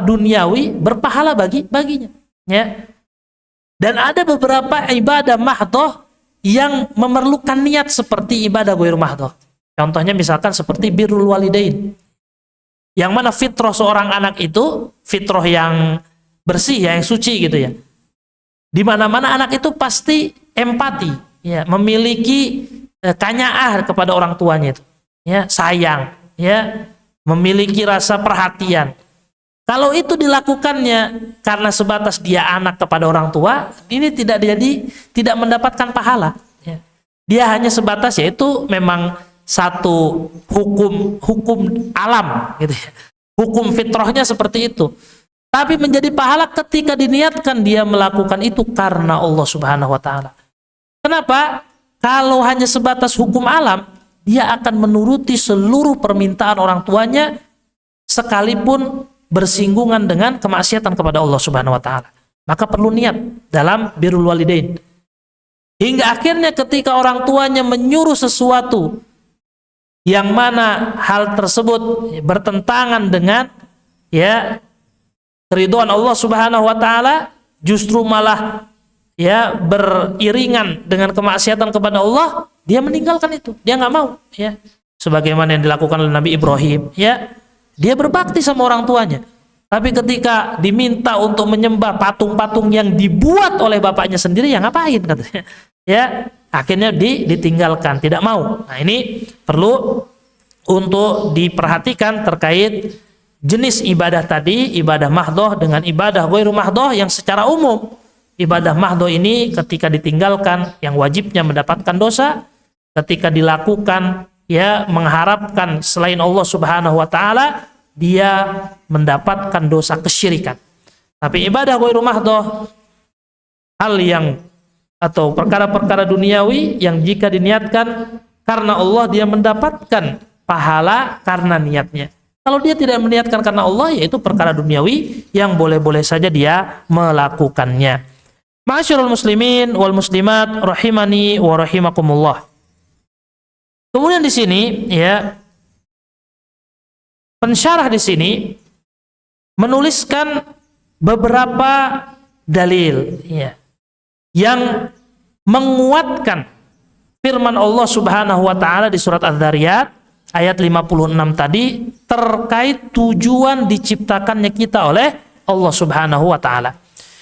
duniawi berpahala baginya, ya. Dan ada beberapa ibadah mahdoh yang memerlukan niat seperti ibadah ghair mahdoh. Contohnya misalkan seperti birrul walidain. Yang mana fitrah seorang anak itu fitrah yang bersih, ya, yang suci gitu, ya. Di mana-mana anak itu pasti empati, ya, memiliki kanyaah kepada orang tuanya itu, ya, sayang, ya, memiliki rasa perhatian. Kalau itu dilakukannya karena sebatas dia anak kepada orang tua, ini tidak mendapatkan pahala, ya. Dia hanya sebatas, yaitu memang satu hukum alam gitu, ya. Hukum fitrahnya seperti itu. Tapi menjadi pahala ketika diniatkan dia melakukan itu karena Allah Subhanahu wa taala. Kenapa? Kalau hanya sebatas hukum alam, dia akan menuruti seluruh permintaan orang tuanya sekalipun bersinggungan dengan kemaksiatan kepada Allah Subhanahu wa taala. Maka perlu niat dalam birrul walidain. Hingga akhirnya ketika orang tuanya menyuruh sesuatu yang mana hal tersebut bertentangan dengan, ya, keridhaan Allah Subhanahu wa taala, justru malah, ya, beriringan dengan kemaksiatan kepada Allah, dia meninggalkan itu. Dia nggak mau, ya. Sebagaimana yang dilakukan oleh Nabi Ibrahim, ya. Dia berbakti sama orang tuanya. Tapi ketika diminta untuk menyembah patung-patung yang dibuat oleh bapaknya sendiri, ya ngapain katanya. Ya, akhirnya ditinggalkan, tidak mau. Nah, ini perlu untuk diperhatikan terkait jenis ibadah tadi, ibadah mahdoh dengan ibadah ghairu mahdoh yang secara umum. Ibadah mahdoh ini ketika ditinggalkan, yang wajibnya mendapatkan dosa, ketika dilakukan, ya, mengharapkan selain Allah Subhanahu wa taala, dia mendapatkan dosa kesyirikan. Tapi ibadah ghairu mahdoh, hal yang atau perkara-perkara duniawi yang jika diniatkan karena Allah dia mendapatkan pahala karena niatnya. Kalau dia tidak meniatkan karena Allah, yaitu perkara duniawi yang boleh-boleh saja dia melakukannya. Ma'asyiral muslimin wal muslimat rahimani wa rahimakumullah. Kemudian di sini ya, pensyarah di sini menuliskan beberapa dalil ya, yang menguatkan firman Allah Subhanahu wa taala di surat Az-Zariyat ayat 56 tadi terkait tujuan diciptakannya kita oleh Allah Subhanahu wa taala.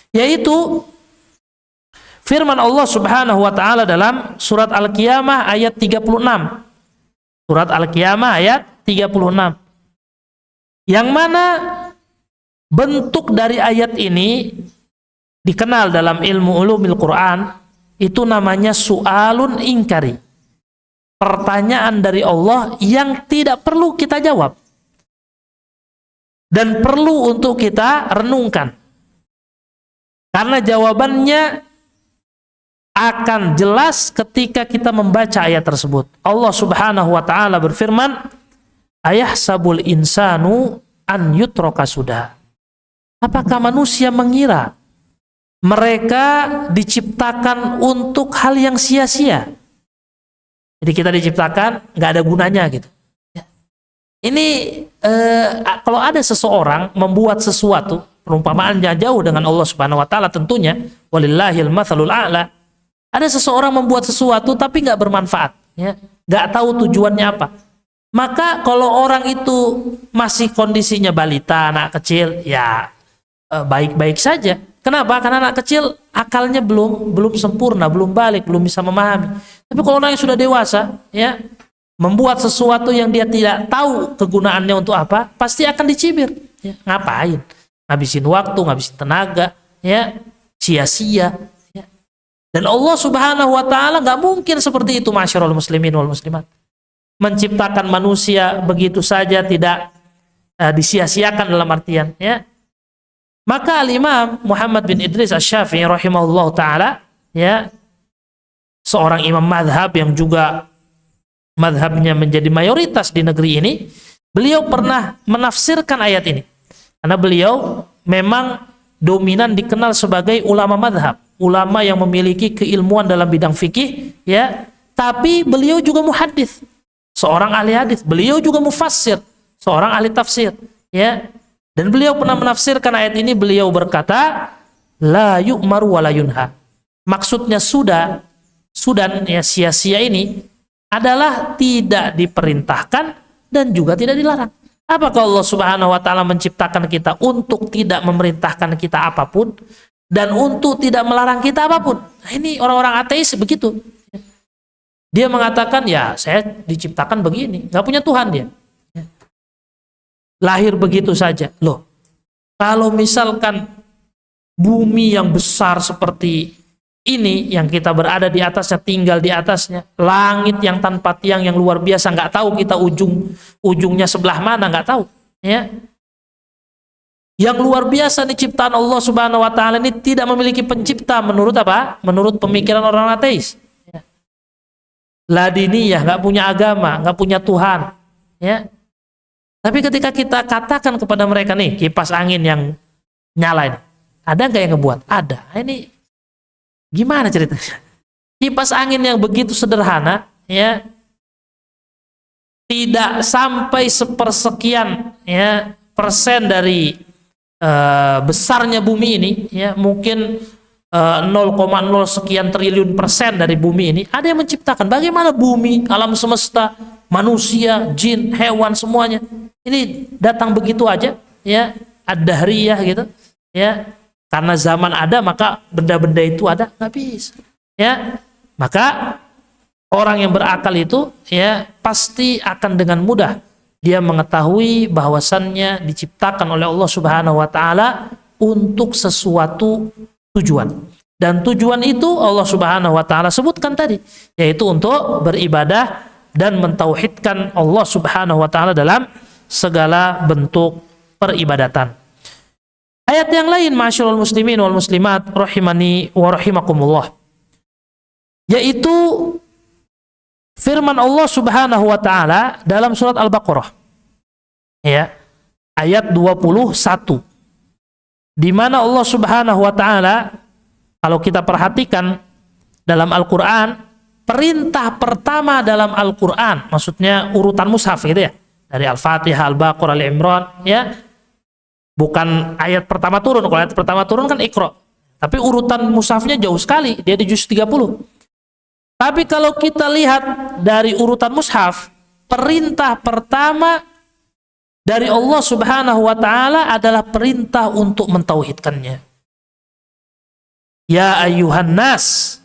Yaitu firman Allah Subhanahu wa taala dalam surat Al-Qiyamah ayat 36. Surat Al-Qiyamah ayat 36. Yang mana bentuk dari ayat ini dikenal dalam ilmu ulumil Quran, itu namanya su'alun ingkari. Pertanyaan dari Allah yang tidak perlu kita jawab dan perlu untuk kita renungkan, karena jawabannya akan jelas ketika kita membaca ayat tersebut. Allah Subhanahu wa taala berfirman, ayahsabul insanu an yutraka sudah. Apakah manusia mengira mereka diciptakan untuk hal yang sia-sia? Jadi kita diciptakan nggak ada gunanya gitu. Ini kalau ada seseorang membuat sesuatu, perumpamaannya jauh dengan Allah Subhanahu wa taala tentunya, walillahil matsalul a'la. Ada seseorang membuat sesuatu tapi nggak bermanfaat, ya, nggak tahu tujuannya apa. Maka kalau orang itu masih kondisinya balita, anak kecil, ya baik-baik saja. Kenapa? Karena anak kecil akalnya belum sempurna, belum balik, belum bisa memahami. Tapi kalau orang yang sudah dewasa, ya, membuat sesuatu yang dia tidak tahu kegunaannya untuk apa, pasti akan dicibir. Ya, ngapain? Ngabisin waktu, ngabisin tenaga, ya, sia-sia. Ya. Dan Allah Subhanahu wa taala nggak mungkin seperti itu, ma'asyiral muslimin wal muslimat. Menciptakan manusia begitu saja tidak disia-siakan dalam artian, ya. Maka Al-Imam Muhammad bin Idris Asy-Syafi'i rahimahullah ta'ala, ya, seorang imam madhab yang juga madhabnya menjadi mayoritas di negeri ini, beliau pernah menafsirkan ayat ini. Karena beliau memang dominan dikenal sebagai ulama madhab, ulama yang memiliki keilmuan dalam bidang fikih, ya, tapi beliau juga muhaddits, seorang ahli hadis, beliau juga mufassir, seorang ahli tafsir, ya. Dan beliau pernah menafsirkan ayat ini, beliau berkata, la yu'maru wa la yunha. Maksudnya sudah ya, sia-sia ini adalah tidak diperintahkan dan juga tidak dilarang. Apakah Allah Subhanahu wa taala menciptakan kita untuk tidak memerintahkan kita apapun dan untuk tidak melarang kita apapun? Nah, ini orang-orang ateis begitu. Dia mengatakan, ya saya diciptakan begini, nggak punya Tuhan dia. Lahir begitu saja. Loh, kalau misalkan bumi yang besar seperti ini, yang kita berada di atasnya, tinggal di atasnya, langit yang tanpa tiang yang luar biasa, nggak tahu kita ujungnya sebelah mana, nggak tahu, ya. Yang luar biasa nih ciptaan Allah Subhanahu wa taala ini tidak memiliki pencipta menurut apa? Menurut pemikiran orang ateis. Ya. Ladiniyah, nggak punya agama, nggak punya Tuhan, ya. Tapi ketika kita katakan kepada mereka, nih kipas angin yang nyala ini, ada nggak yang ngebuat? Ada. Ini gimana ceritanya? Kipas angin yang begitu sederhana, ya, tidak sampai sepersekian, ya, persen dari besarnya bumi ini, ya, mungkin 0,0 sekian triliun persen dari bumi ini ada yang menciptakan. Bagaimana bumi, alam semesta, manusia, jin, hewan, semuanya ini datang begitu aja, ya, ad-dahriyah gitu, ya. Karena zaman ada maka benda-benda itu ada, nggak bisa, ya. Maka orang yang berakal itu, ya, pasti akan dengan mudah dia mengetahui bahwasannya diciptakan oleh Allah Subhanahu wa taala untuk sesuatu tujuan. Dan tujuan itu Allah Subhanahu wa taala sebutkan tadi, yaitu untuk beribadah dan mentauhidkan Allah Subhanahu wa taala dalam segala bentuk peribadatan. Ayat yang lain, ma'asyiral muslimin wal muslimat rahimani wa rahimakumullah. yaitu firman Allah Subhanahu wa taala dalam surat Al-Baqarah. Ya, ayat 21. Di mana Allah Subhanahu wa taala, kalau kita perhatikan dalam Al-Qur'an, perintah pertama dalam Al-Qur'an, maksudnya urutan mushaf gitu ya. Dari Al-Fatihah, Al-Baqarah, Al-Imran, ya. Bukan ayat pertama turun. Kalau ayat pertama turun kan Iqra. Tapi urutan mushafnya jauh sekali, dia di juz 30. Tapi kalau kita lihat dari urutan mushaf, perintah pertama dari Allah Subhanahu wa taala adalah perintah untuk mentauhidkannya. Ya ayyuhan nas,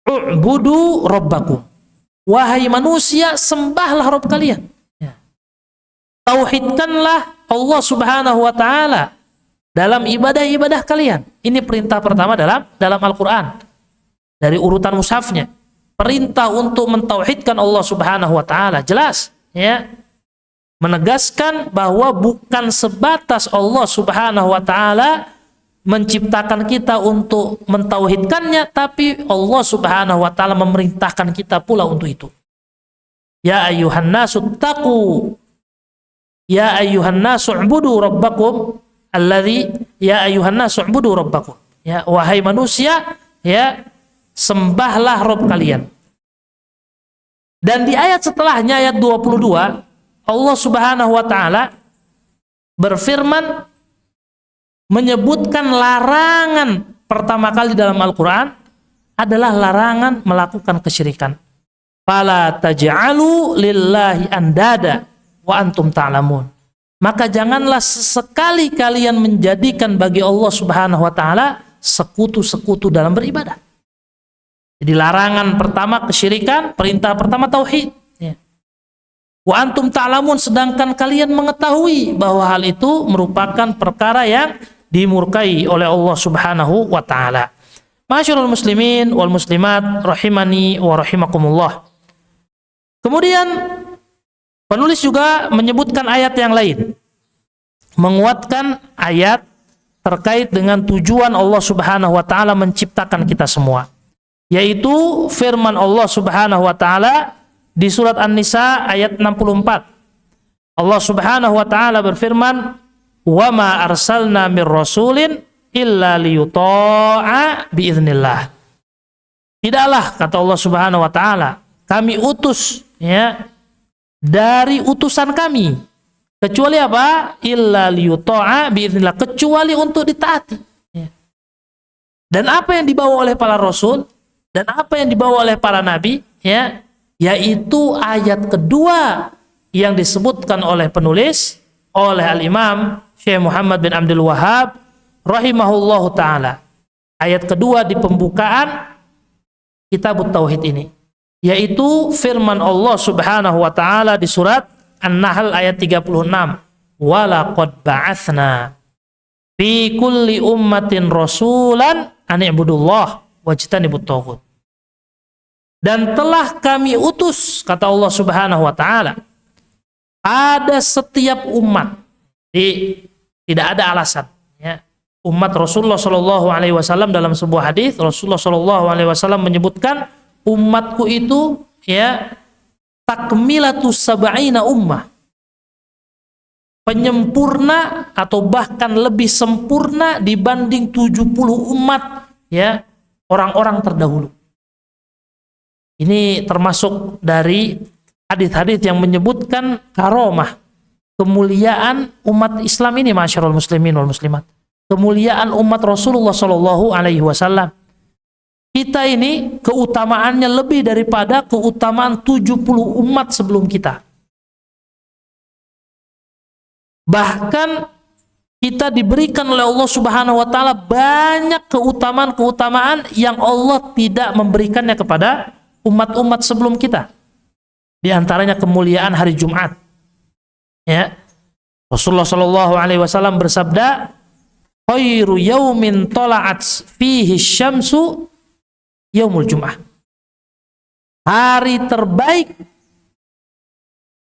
u'budu rabbakum. Wahai manusia, sembahlah Rabb kalian. Ya. Tauhidkanlah Allah Subhanahu wa taala dalam ibadah-ibadah kalian. Ini perintah pertama dalam Al-Qur'an. Dari urutan mushafnya, perintah untuk mentauhidkan Allah Subhanahu wa taala jelas, ya. Menegaskan bahwa bukan sebatas Allah Subhanahu wa taala menciptakan kita untuk mentauhidkannya, tapi Allah Subhanahu wa taala memerintahkan kita pula untuk itu. Ya ayyuhan nasu taqu, ya ayyuhan nasu ubudu rabbakum alladzi, ya ayyuhan nasu ubudu rabbakum. Ya, wahai manusia, ya, sembahlah Rabb kalian. Dan di ayat setelahnya, ayat 22, Allah Subhanahu wa taala berfirman menyebutkan larangan pertama kali dalam Al-Qur'an adalah larangan melakukan kesyirikan. Fala taj'alu lillahi andada wa antum ta'lamun. Maka janganlah sesekali kalian menjadikan bagi Allah Subhanahu wa taala sekutu-sekutu dalam beribadah. Jadi larangan pertama kesyirikan, perintah pertama tauhid. Ya. Wa antum ta'lamun, sedangkan kalian mengetahui bahwa hal itu merupakan perkara yang dimurkai oleh Allah Subhanahu wa taala. Masyarul muslimin wal muslimat rahimani wa rahimakumullah. Kemudian penulis juga menyebutkan ayat yang lain, menguatkan ayat terkait dengan tujuan Allah Subhanahu wa taala menciptakan kita semua, yaitu firman Allah Subhanahu wa taala di surat An-Nisa ayat 64. Allah Subhanahu wa taala berfirman, "Wa ma arsalna mir rasulin illa liyuta'a biiznillah." Tidaklah, kata Allah Subhanahu wa taala, kami utus, ya, dari utusan kami kecuali apa? Illa liyuta'a biiznillah, kecuali untuk ditaati. Ya. Dan apa yang dibawa oleh para rasul dan apa yang dibawa oleh para nabi, ya, yaitu ayat kedua yang disebutkan oleh penulis, oleh Al-Imam Syekh Muhammad bin Abdul Wahhab rahimahullahu ta'ala. Ayat kedua di pembukaan kitab Tauhid ini, yaitu firman Allah Subhanahu wa ta'ala di surat An-Nahl ayat 36. Walaqad ba'atsna fi kulli ummatin rasulan an i'budullah wajtanibut taghut. Dan telah kami utus, kata Allah Subhanahu wa taala, pada setiap umat. Tidak ada alasan, ya. Umat Rasulullah Shallallahu alaihi wasallam, dalam sebuah hadis Rasulullah Shallallahu alaihi wasallam menyebutkan umatku itu, ya, takmilatus sab'ina ummah. Penyempurna atau bahkan lebih sempurna dibanding 70 umat, ya, orang-orang terdahulu. Ini termasuk dari hadis-hadis yang menyebutkan karomah, kemuliaan umat Islam ini, masyarul muslimin wal muslimat. Kemuliaan umat Rasulullah Shallallahu alaihi wasallam. Kita ini keutamaannya lebih daripada keutamaan 70 umat sebelum kita. Bahkan kita diberikan oleh Allah Subhanahu wa taala banyak keutamaan-keutamaan yang Allah tidak memberikannya kepada umat-umat sebelum kita. Di antaranya kemuliaan hari Jumat. Ya. Rasulullah Shallallahu alaihi wasallam bersabda, "Khairu yaumin tala'at fihi syamsu yaumul Jum'ah." Hari terbaik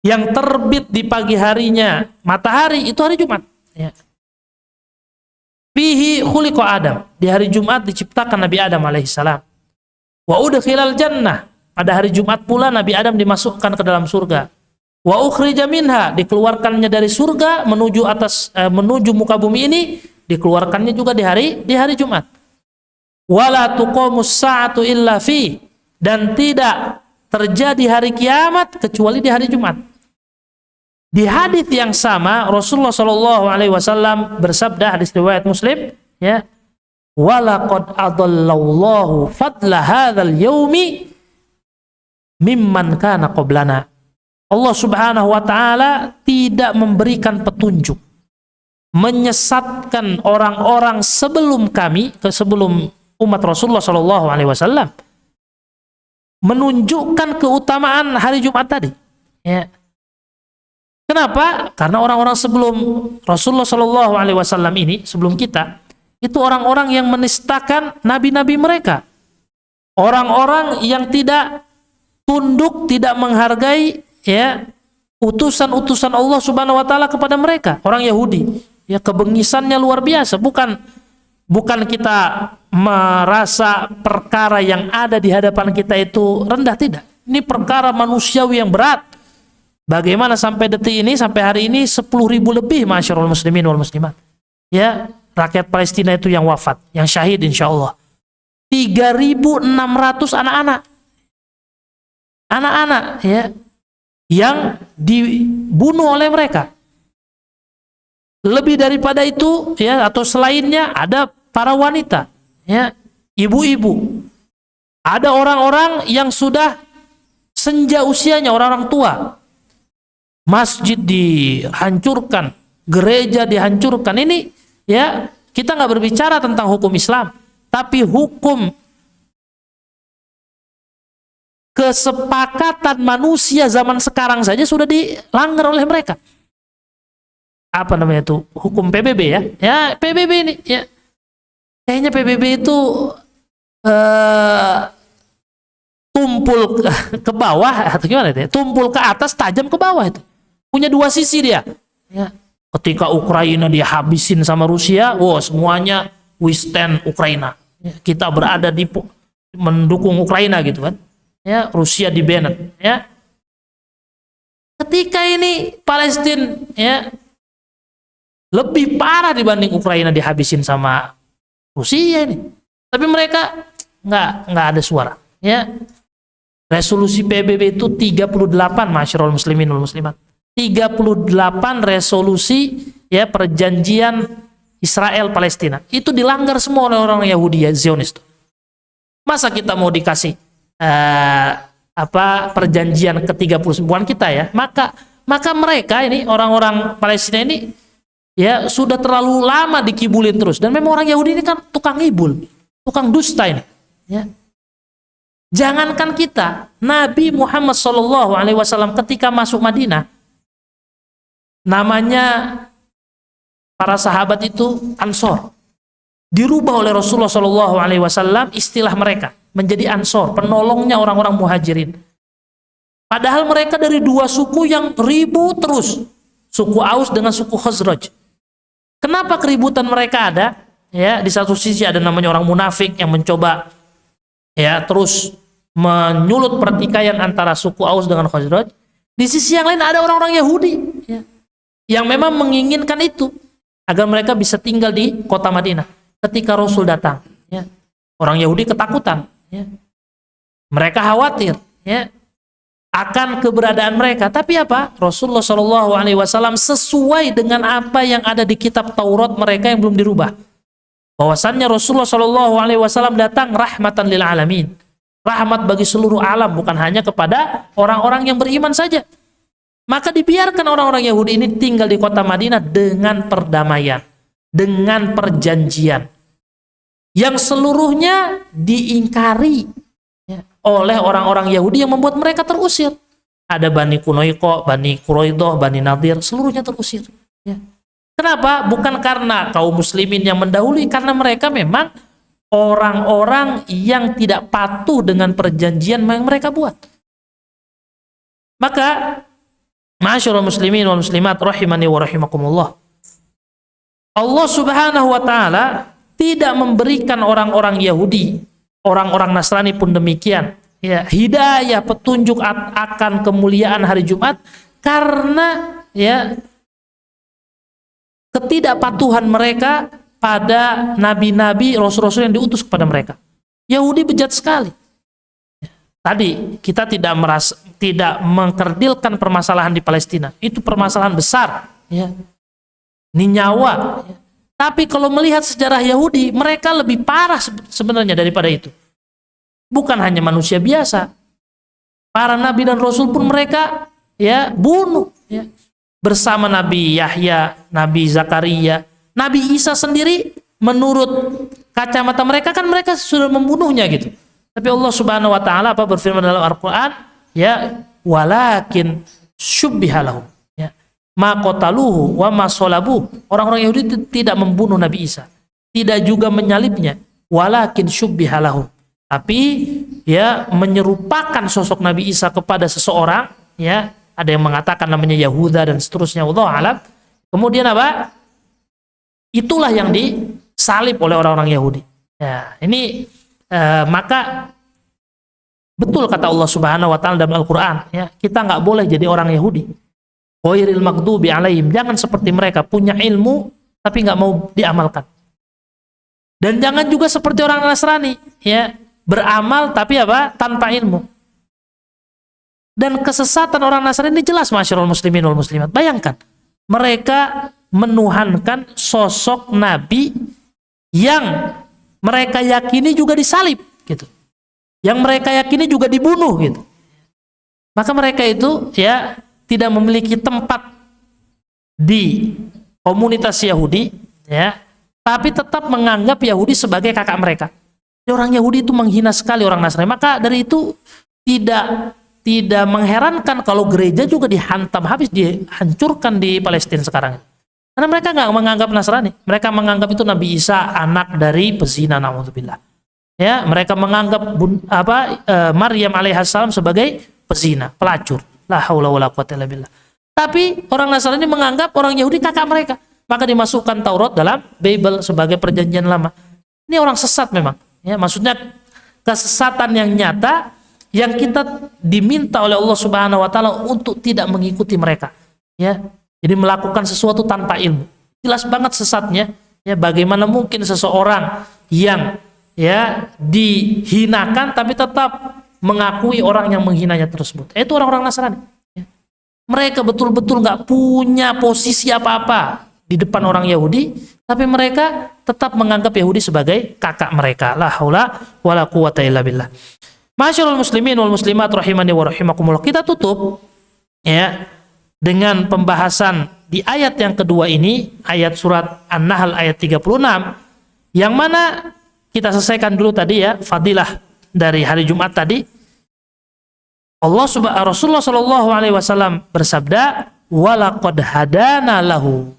yang terbit di pagi harinya matahari itu hari Jumat. Ya. Fihi khuliqa Adam. Di hari Jumat diciptakan Nabi Adam alaihissalam. Wa udkhilal jannah. Pada hari Jumat pula Nabi Adam dimasukkan ke dalam surga. Wa ukhrija minha, dikeluarkannya dari surga menuju muka bumi ini, dikeluarkannya juga di hari Jumat. Wala tuqamus sa'atu illa fi, dan tidak terjadi hari kiamat kecuali di hari Jumat. Di hadis yang sama Rasulullah Shallallahu alaihi wasallam bersabda, hadis riwayat Muslim, ya, walaqad adallallahu fadla hadzal yaumi mimman kana qablana. Allah Subhanahu wa taala tidak memberikan petunjuk, menyesatkan orang-orang sebelum sebelum umat Rasulullah Shallallahu alaihi wasallam, menunjukkan keutamaan hari Jumat tadi. Ya. Kenapa? Karena orang-orang sebelum Rasulullah Shallallahu alaihi wasallam ini, sebelum kita, itu orang-orang yang menistakan nabi-nabi mereka. Orang-orang yang tidak tunduk, tidak menghargai, ya, utusan-utusan Allah Subhanahu wa taala kepada mereka, orang Yahudi. Ya, kebengisannya luar biasa. Bukan kita merasa perkara yang ada di hadapan kita itu rendah, tidak. Ini perkara manusiawi yang berat. Bagaimana sampai detik ini, sampai hari ini 10.000 lebih masyarul muslimin wal muslimat, ya, rakyat Palestina itu yang wafat, yang syahid insyaallah. 3.600 anak-anak, ya, yang dibunuh oleh mereka. Lebih daripada itu, ya, atau selainnya, ada para wanita, ya, ibu-ibu. Ada orang-orang yang sudah senja usianya, orang-orang tua. Masjid dihancurkan, gereja dihancurkan. Ini, ya, kita nggak berbicara tentang hukum Islam, tapi hukum kesepakatan manusia zaman sekarang saja sudah dilanggar oleh mereka. Apa namanya itu? Hukum PBB, ya. Ya, PBB ini, ya. Kayaknya PBB itu tumpul ke bawah atau gimana itu? Tumpul ke atas, tajam ke bawah itu. Punya dua sisi dia. Ya. Ketika Ukraina dihabisin sama Rusia, wow, semuanya we stand Ukraina. Ya, kita berada mendukung Ukraina gitu kan. Ya, Rusia di-ban, ya. Ketika ini Palestina, ya, lebih parah dibanding Ukraina dihabisin sama Rusia ini. Tapi mereka nggak ada suara, ya. Resolusi PBB itu 38 masyarul muslimin wal muslimat. 38 resolusi, ya, perjanjian Israel Palestina. Itu dilanggar semua oleh orang Yahudi, ya, Zionis. Masa kita mau dikasih perjanjian ke-30, bukan kita, ya. Maka mereka ini, orang-orang Palestina ini, ya, sudah terlalu lama dikibulin terus. Dan memang orang Yahudi ini kan tukang ngibul, tukang dusta ini, ya. Jangankan kita, Nabi Muhammad SAW ketika masuk Madinah, namanya para sahabat itu Ansor. Dirubah oleh Rasulullah SAW istilah mereka menjadi Ansor, penolongnya orang-orang muhajirin. Padahal mereka dari dua suku yang ribut terus, suku Aus dengan suku Khazraj. Kenapa keributan mereka ada? Ya, di satu sisi ada namanya orang munafik yang mencoba, ya, terus menyulut pertikaian antara suku Aus dengan Khazraj. Di sisi yang lain ada orang-orang Yahudi, ya, yang memang menginginkan itu agar mereka bisa tinggal di kota Madinah. Ketika Rasul datang, ya, orang Yahudi ketakutan, ya. Mereka khawatir, ya, akan keberadaan mereka. Tapi apa? Rasulullah SAW sesuai dengan apa yang ada di kitab Taurat mereka yang belum dirubah. Bahwasannya Rasulullah SAW datang rahmatan lil alamin, rahmat bagi seluruh alam, bukan hanya kepada orang-orang yang beriman saja. Maka dibiarkan orang-orang Yahudi ini tinggal di kota Madinah dengan perdamaian, dengan perjanjian yang seluruhnya diingkari, ya, oleh orang-orang Yahudi yang membuat mereka terusir. Ada Bani Kunoiko, Bani Quraidah, Bani Nadir, seluruhnya terusir, ya. Kenapa? Bukan karena kaum muslimin yang mendahului, karena mereka memang orang-orang yang tidak patuh dengan perjanjian yang mereka buat. Maka ma'asyiral muslimin wal muslimat rahimani wa rahimakumullah, Allah Subhanahu wa taala tidak memberikan orang-orang Yahudi orang-orang Nasrani pun demikian. Ya, hidayah petunjuk akan kemuliaan hari Jumat karena ya ketidakpatuhan mereka pada nabi-nabi, rasul-rasul yang diutus kepada mereka. Yahudi bejat sekali. Tadi kita tidak mengkerdilkan permasalahan di Palestina. Itu permasalahan besar, ya. Ini nyawa. Ya. Tapi kalau melihat sejarah Yahudi, mereka lebih parah sebenarnya daripada itu. Bukan hanya manusia biasa. Para nabi dan rasul pun mereka ya bunuh, ya. Bersama Nabi Yahya, Nabi Zakaria, Nabi Isa sendiri menurut kacamata mereka kan mereka sudah membunuhnya gitu. Tapi Allah Subhanahu wa taala apa berfirman dalam Al-Qur'an, ya walakin syubbiha lahum, ya. Ma qataluhu wa ma salabuh. Orang-orang Yahudi tidak membunuh Nabi Isa, tidak juga menyalibnya. Walakin syubbiha lahum. Tapi ya menyerupakan sosok Nabi Isa kepada seseorang, ya. Ada yang mengatakan namanya Yahuda dan seterusnya, wallahu alam. Kemudian apa? Itulah yang disalib oleh orang-orang Yahudi. Ya, ini maka betul kata Allah Subhanahu wa taala dalam Al-Qur'an, ya, kita nggak boleh jadi orang Yahudi. Ghairil maghdubi alaihim, jangan seperti mereka punya ilmu tapi nggak mau diamalkan. Dan jangan juga seperti orang Nasrani, ya, beramal tapi apa? Tanpa ilmu. Dan kesesatan orang Nasrani ini jelas, masyarul muslimin wal muslimat. Bayangkan, mereka menuhankan sosok nabi yang mereka yakini juga disalib gitu. Yang mereka yakini juga dibunuh gitu. Maka mereka itu ya tidak memiliki tempat di komunitas Yahudi, ya, tapi tetap menganggap Yahudi sebagai kakak mereka. Orang Yahudi itu menghina sekali orang Nasrani. Maka dari itu tidak mengherankan kalau gereja juga dihantam habis, dihancurkan di Palestina sekarang. Karena mereka nggak menganggap Nasrani, mereka menganggap itu Nabi Isa anak dari pezina, naudzubillah. Ya, mereka menganggap Maryam alaihissalam sebagai pezina, pelacur. La haula wala quwwata illa billah. Tapi orang Nasrani menganggap orang Yahudi kakak mereka, maka dimasukkan Taurat dalam Bible sebagai perjanjian lama. Ini orang sesat memang. Ya, maksudnya kesesatan yang nyata yang kita diminta oleh Allah Subhanahu wa taala untuk tidak mengikuti mereka, ya. Jadi melakukan sesuatu tanpa ilmu. Jelas banget sesatnya, ya. Bagaimana mungkin seseorang yang ya dihinakan tapi tetap mengakui orang yang menghinanya tersebut. Itu orang-orang Nasrani, ya. Mereka betul-betul nggak punya posisi apa-apa di depan orang Yahudi, tapi mereka tetap menganggap Yahudi sebagai kakak mereka. La haula wala quwata illa billah. Masyarul muslimin wal muslimat rahimani wa rahimakumullah. Kita tutup ya dengan pembahasan di ayat yang kedua ini, ayat surat An-Nahl ayat 36, yang mana kita selesaikan dulu tadi ya, fadilah dari hari Jumat tadi. Rasulullah sallallahu alaihi wasallam bersabda, "Walaqad hadana lahu."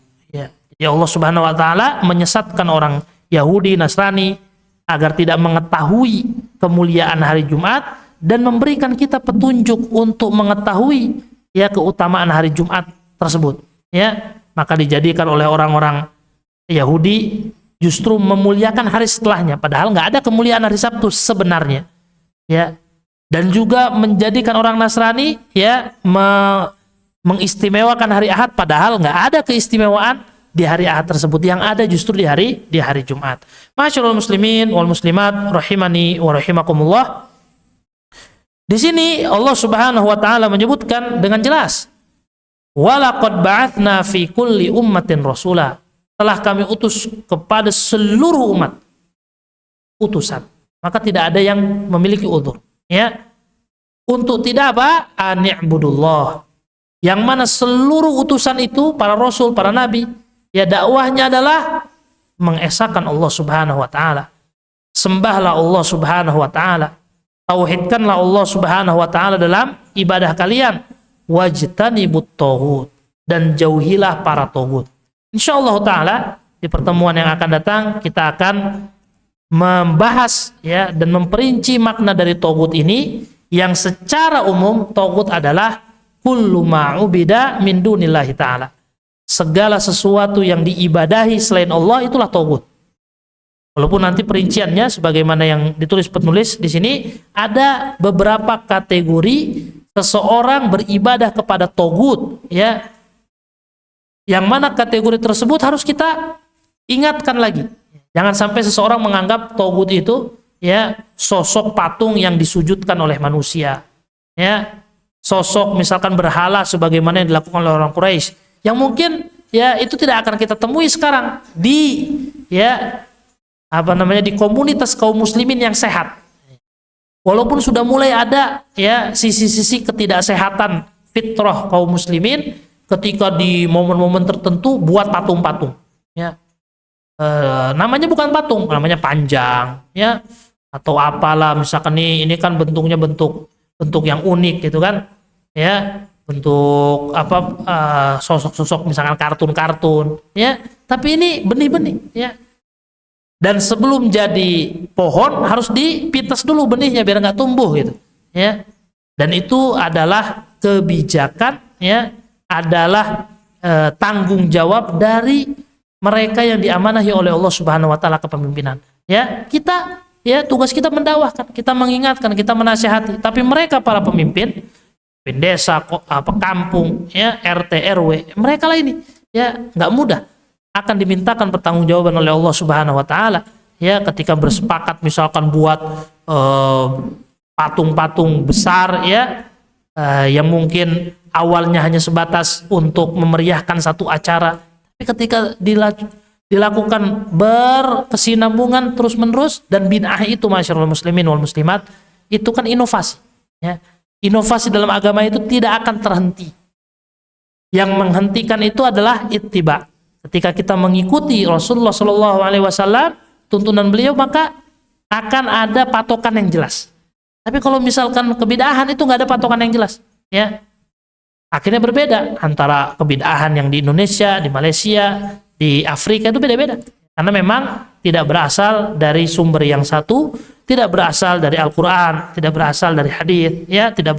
Ya Allah Subhanahu wa taala menyesatkan orang Yahudi, Nasrani agar tidak mengetahui kemuliaan hari Jumat dan memberikan kita petunjuk untuk mengetahui ya keutamaan hari Jumat tersebut, ya. Maka dijadikan oleh orang-orang Yahudi justru memuliakan hari setelahnya, padahal nggak ada kemuliaan hari Sabtu sebenarnya, ya. Dan juga menjadikan orang Nasrani ya mengistimewakan hari Ahad, padahal nggak ada keistimewaan di hari Ahad tersebut, yang ada justru di hari Jumat. Masyarul muslimin wal muslimat rahimani wa rahimakumullah. Di sini Allah Subhanahu wa taala menyebutkan dengan jelas, walaqad ba'atsna fi kulli ummatin rasula. Telah kami utus kepada seluruh umat utusan. Maka tidak ada yang memiliki udzur, ya. Untuk tidak apa? Ani'budullah. Yang mana seluruh utusan itu, para rasul, para nabi, ya dakwahnya adalah mengesahkan Allah Subhanahu wa taala. Sembahlah Allah Subhanahu wa taala. Tauhidkanlah Allah Subhanahu wa taala dalam ibadah kalian. Wajtanibut taghut, dan jauhilah para taghut. Insyaallah taala di pertemuan yang akan datang kita akan membahas ya dan memperinci makna dari taghut ini, yang secara umum taghut adalah kullu ma'ubida min dunillahi ta'ala. Segala sesuatu yang diibadahi selain Allah itulah taghut. Walaupun nanti perinciannya sebagaimana yang ditulis penulis di sini, ada beberapa kategori seseorang beribadah kepada togut, ya, yang mana kategori tersebut harus kita ingatkan lagi. Jangan sampai seseorang menganggap togut itu, ya, sosok patung yang disujudkan oleh manusia, ya, sosok misalkan berhala sebagaimana yang dilakukan oleh orang Quraisy, yang mungkin, ya, itu tidak akan kita temui sekarang di, ya, di komunitas kaum muslimin yang sehat. Walaupun sudah mulai ada, ya, sisi-sisi ketidaksehatan fitrah kaum muslimin ketika di momen-momen tertentu buat patung-patung, ya. Namanya bukan patung, namanya panjang, ya, atau apalah, misalkan ini kan bentuknya bentuk yang unik gitu kan, ya, bentuk sosok-sosok misalkan kartun-kartun, ya, tapi ini benih-benih, ya. Dan sebelum jadi pohon harus dipites dulu benihnya biar nggak tumbuh gitu, ya. Dan itu adalah kebijakan, ya, adalah tanggung jawab dari mereka yang diamanahi oleh Allah Subhanahu wa taala kepemimpinan. Ya, kita, ya, tugas kita mendakwahkan, kita mengingatkan, kita menasihati, tapi mereka para pemimpin desa, kampung, ya, RT RW, mereka lah ini, ya, nggak mudah akan dimintakan pertanggungjawaban oleh Allah Subhanahu wa taala, ya, ketika bersepakat misalkan buat patung-patung besar, ya, yang mungkin awalnya hanya sebatas untuk memeriahkan satu acara, tapi ketika dilakukan berkesinambungan terus-menerus, dan bid'ah itu masyarul muslimin wal muslimat, itu kan inovasi, ya. Inovasi dalam agama itu tidak akan terhenti. Yang menghentikan itu adalah ittiba. Ketika kita mengikuti Rasulullah Shallallahu Alaihi Wasallam, tuntunan beliau, maka akan ada patokan yang jelas. Tapi kalau misalkan kebid'ahan itu nggak ada patokan yang jelas, ya, akhirnya berbeda antara kebid'ahan yang di Indonesia, di Malaysia, di Afrika, itu beda-beda. Karena memang tidak berasal dari sumber yang satu, tidak berasal dari Al-Quran, tidak berasal dari hadis, ya, tidak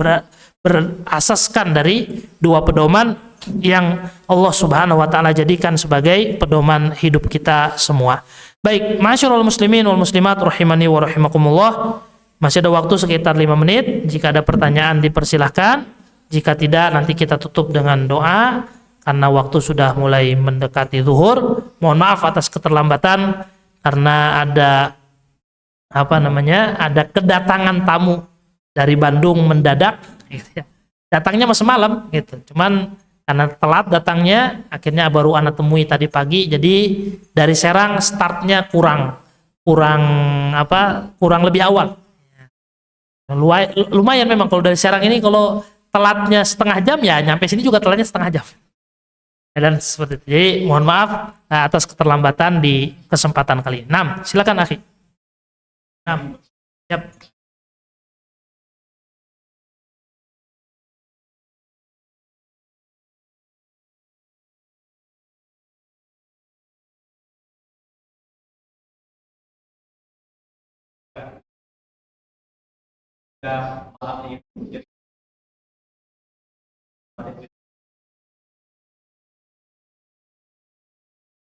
berasaskan dari dua pedoman yang Allah Subhanahu wa taala jadikan sebagai pedoman hidup kita semua. Baik, masyarul muslimin wal muslimat rahimani wa rahimakumullah. Masih ada waktu sekitar 5 menit. Jika ada pertanyaan dipersilahkan. Jika tidak, nanti kita tutup dengan doa karena waktu sudah mulai mendekati zuhur. Mohon maaf atas keterlambatan karena ada ada kedatangan tamu dari Bandung mendadak, gitu ya. Datangnya masih malam gitu. Cuman karena telat datangnya, akhirnya baru anak temui tadi pagi. Jadi dari Serang startnya kurang lebih awal. Lumayan memang kalau dari Serang ini, kalau telatnya setengah jam, ya nyampe sini juga telatnya setengah jam. Dan seperti itu. Jadi mohon maaf atas keterlambatan di kesempatan kali ini. Silakan akhi. Siap.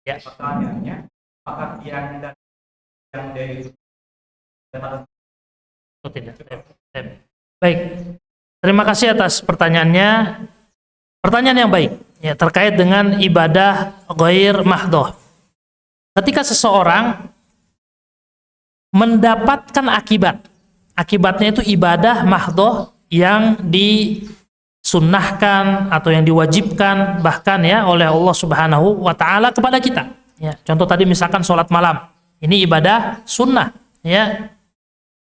Ya. Pertanyaannya, apakah yang dari tidak. Baik. Terima kasih atas pertanyaannya. Pertanyaan yang baik, ya, terkait dengan ibadah ghair mahdoh. Ketika seseorang mendapatkan akibatnya itu ibadah mahdoh yang disunnahkan atau yang diwajibkan bahkan, ya, oleh Allah Subhanahu wa taala kepada kita. Ya, contoh tadi misalkan sholat malam. Ini ibadah sunnah, ya.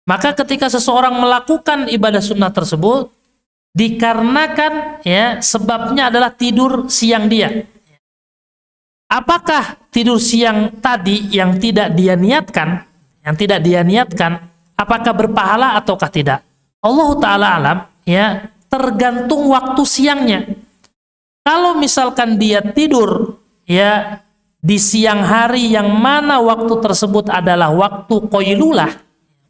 Maka ketika seseorang melakukan ibadah sunnah tersebut dikarenakan, ya, sebabnya adalah tidur siang dia. Apakah tidur siang tadi yang tidak dia niatkan, apakah berpahala ataukah tidak? Allah Ta'ala alam, ya, tergantung waktu siangnya. Kalau misalkan dia tidur, ya, di siang hari yang mana waktu tersebut adalah waktu qailulah.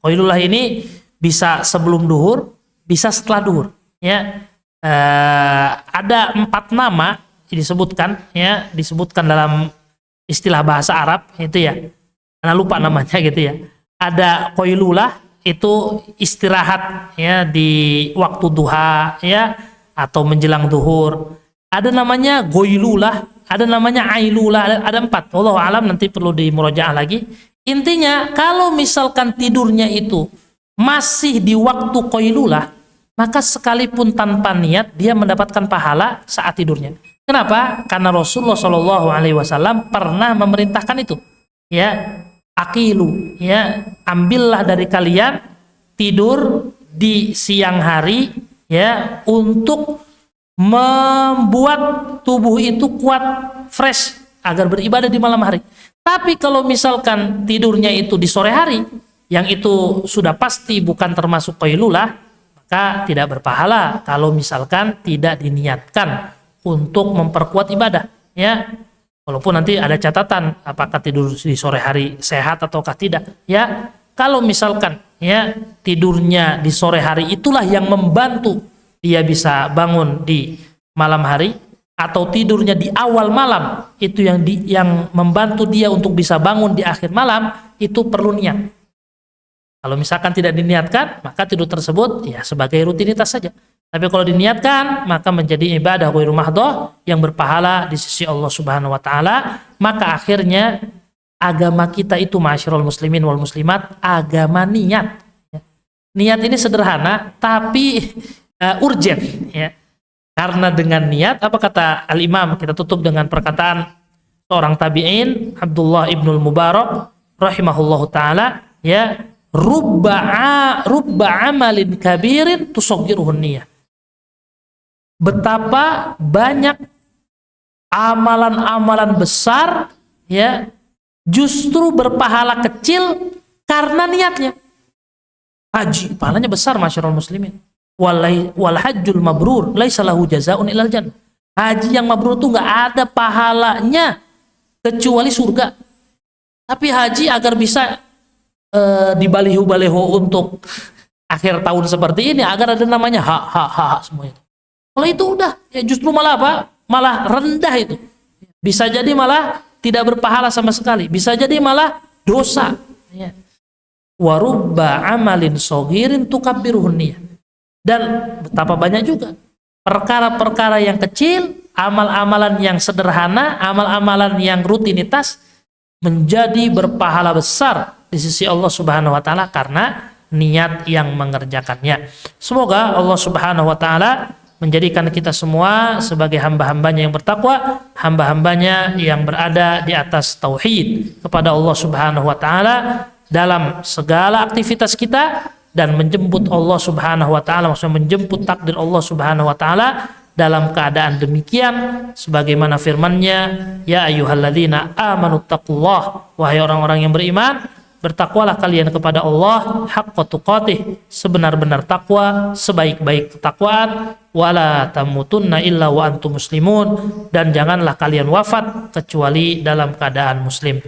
Qailulah ini bisa sebelum duhur, bisa setelah duhur, ya. Ada 4 nama disebutkan dalam istilah bahasa Arab, itu, ya. Karena lupa namanya gitu ya. Ada qailulah, itu istirahat ya di waktu duha ya atau menjelang duhur. Ada namanya goilulah, ada namanya ailulah, ada 4. Wallahu alam, nanti perlu dimurojaah lagi. Intinya kalau misalkan tidurnya itu masih di waktu qailulah, maka sekalipun tanpa niat dia mendapatkan pahala saat tidurnya. Kenapa? Karena Rasulullah Shallallahu Alaihi Wasallam pernah memerintahkan itu. Ya, akilu, ya, ambillah dari kalian tidur di siang hari, ya, untuk membuat tubuh itu kuat, fresh, agar beribadah di malam hari. Tapi kalau misalkan tidurnya itu di sore hari, yang itu sudah pasti bukan termasuk qailulah, maka tidak berpahala kalau misalkan tidak diniatkan untuk memperkuat ibadah, ya. Walaupun nanti ada catatan apakah tidur di sore hari sehat ataukah tidak, ya. Kalau misalkan ya tidurnya di sore hari itulah yang membantu dia bisa bangun di malam hari, atau tidurnya di awal malam itu yang membantu dia untuk bisa bangun di akhir malam, itu perlu niat. Kalau misalkan tidak diniatkan, maka tidur tersebut ya sebagai rutinitas saja. Tapi kalau diniatkan, maka menjadi ibadah ghairu mahdhah yang berpahala di sisi Allah Subhanahu wa taala. Maka akhirnya agama kita itu, ma'asyiral muslimin wal muslimat, agama niat. Niat ini sederhana tapi urgent, ya. Karena dengan niat, apa kata Al-Imam, kita tutup dengan perkataan seorang tabi'in, Abdullah ibnul Mubarak rahimahullahu taala, ya, rubba amalin kabirin tusaggiruhun niyah. Betapa banyak amalan-amalan besar, ya, justru berpahala kecil karena niatnya. Haji pahalanya besar, masyarul muslimin. Wal hajjul mabrur laisa lahu jazaa'un illal jannah. Haji yang mabrur itu nggak ada pahalanya kecuali surga. Tapi haji agar bisa dibaliho-baliho untuk akhir tahun seperti ini, agar ada namanya ha semua itu. Kalau itu udah ya justru malah apa? Malah rendah itu. Bisa jadi malah tidak berpahala sama sekali. Bisa jadi malah dosa. Ya. Wa rubba amalin shaghirin tukabbiruhun niyah. Dan betapa banyak juga perkara-perkara yang kecil, amal-amalan yang sederhana, amal-amalan yang rutinitas menjadi berpahala besar di sisi Allah Subhanahu wa taala karena niat yang mengerjakannya. Semoga Allah Subhanahu wa taala menjadikan kita semua sebagai hamba-hambanya yang bertakwa, hamba-hambanya yang berada di atas tauhid kepada Allah Subhanahu wa taala dalam segala aktivitas kita, dan menjemput Allah Subhanahu wa taala, maksudnya menjemput takdir Allah Subhanahu wa taala dalam keadaan demikian sebagaimana firman-Nya, ya ayyuhalladzina amanu taqullah, wahai orang-orang yang beriman, bertakwalah kalian kepada Allah haqqa tuqatih, sebenar-benar takwa, sebaik-baik ketakwaan, wala tamutunna illa wa antum muslimun, dan janganlah kalian wafat kecuali dalam keadaan muslim.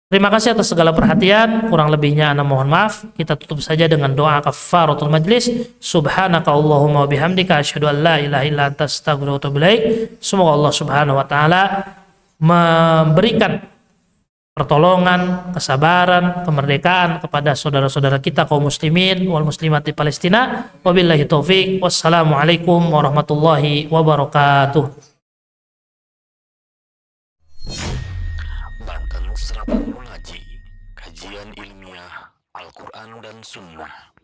Terima kasih atas segala perhatian, kurang lebihnya ana mohon maaf. Kita tutup saja dengan doa kafaratul majlis. Subhanaka Allahumma wa bihamdika asyhadu an la ilaha illa anta astaghfiruka wa atubu ilaik. Semoga Allah Subhanahu wa taala memberikan pertolongan, kesabaran, kemerdekaan kepada saudara-saudara kita kaum muslimin wal muslimat di Palestina. Wabillahi taufik. Wassalamualaikum warahmatullahi wabarakatuh. Banten Serapan Mengaji, kajian ilmiah Al-Quran dan Sunnah.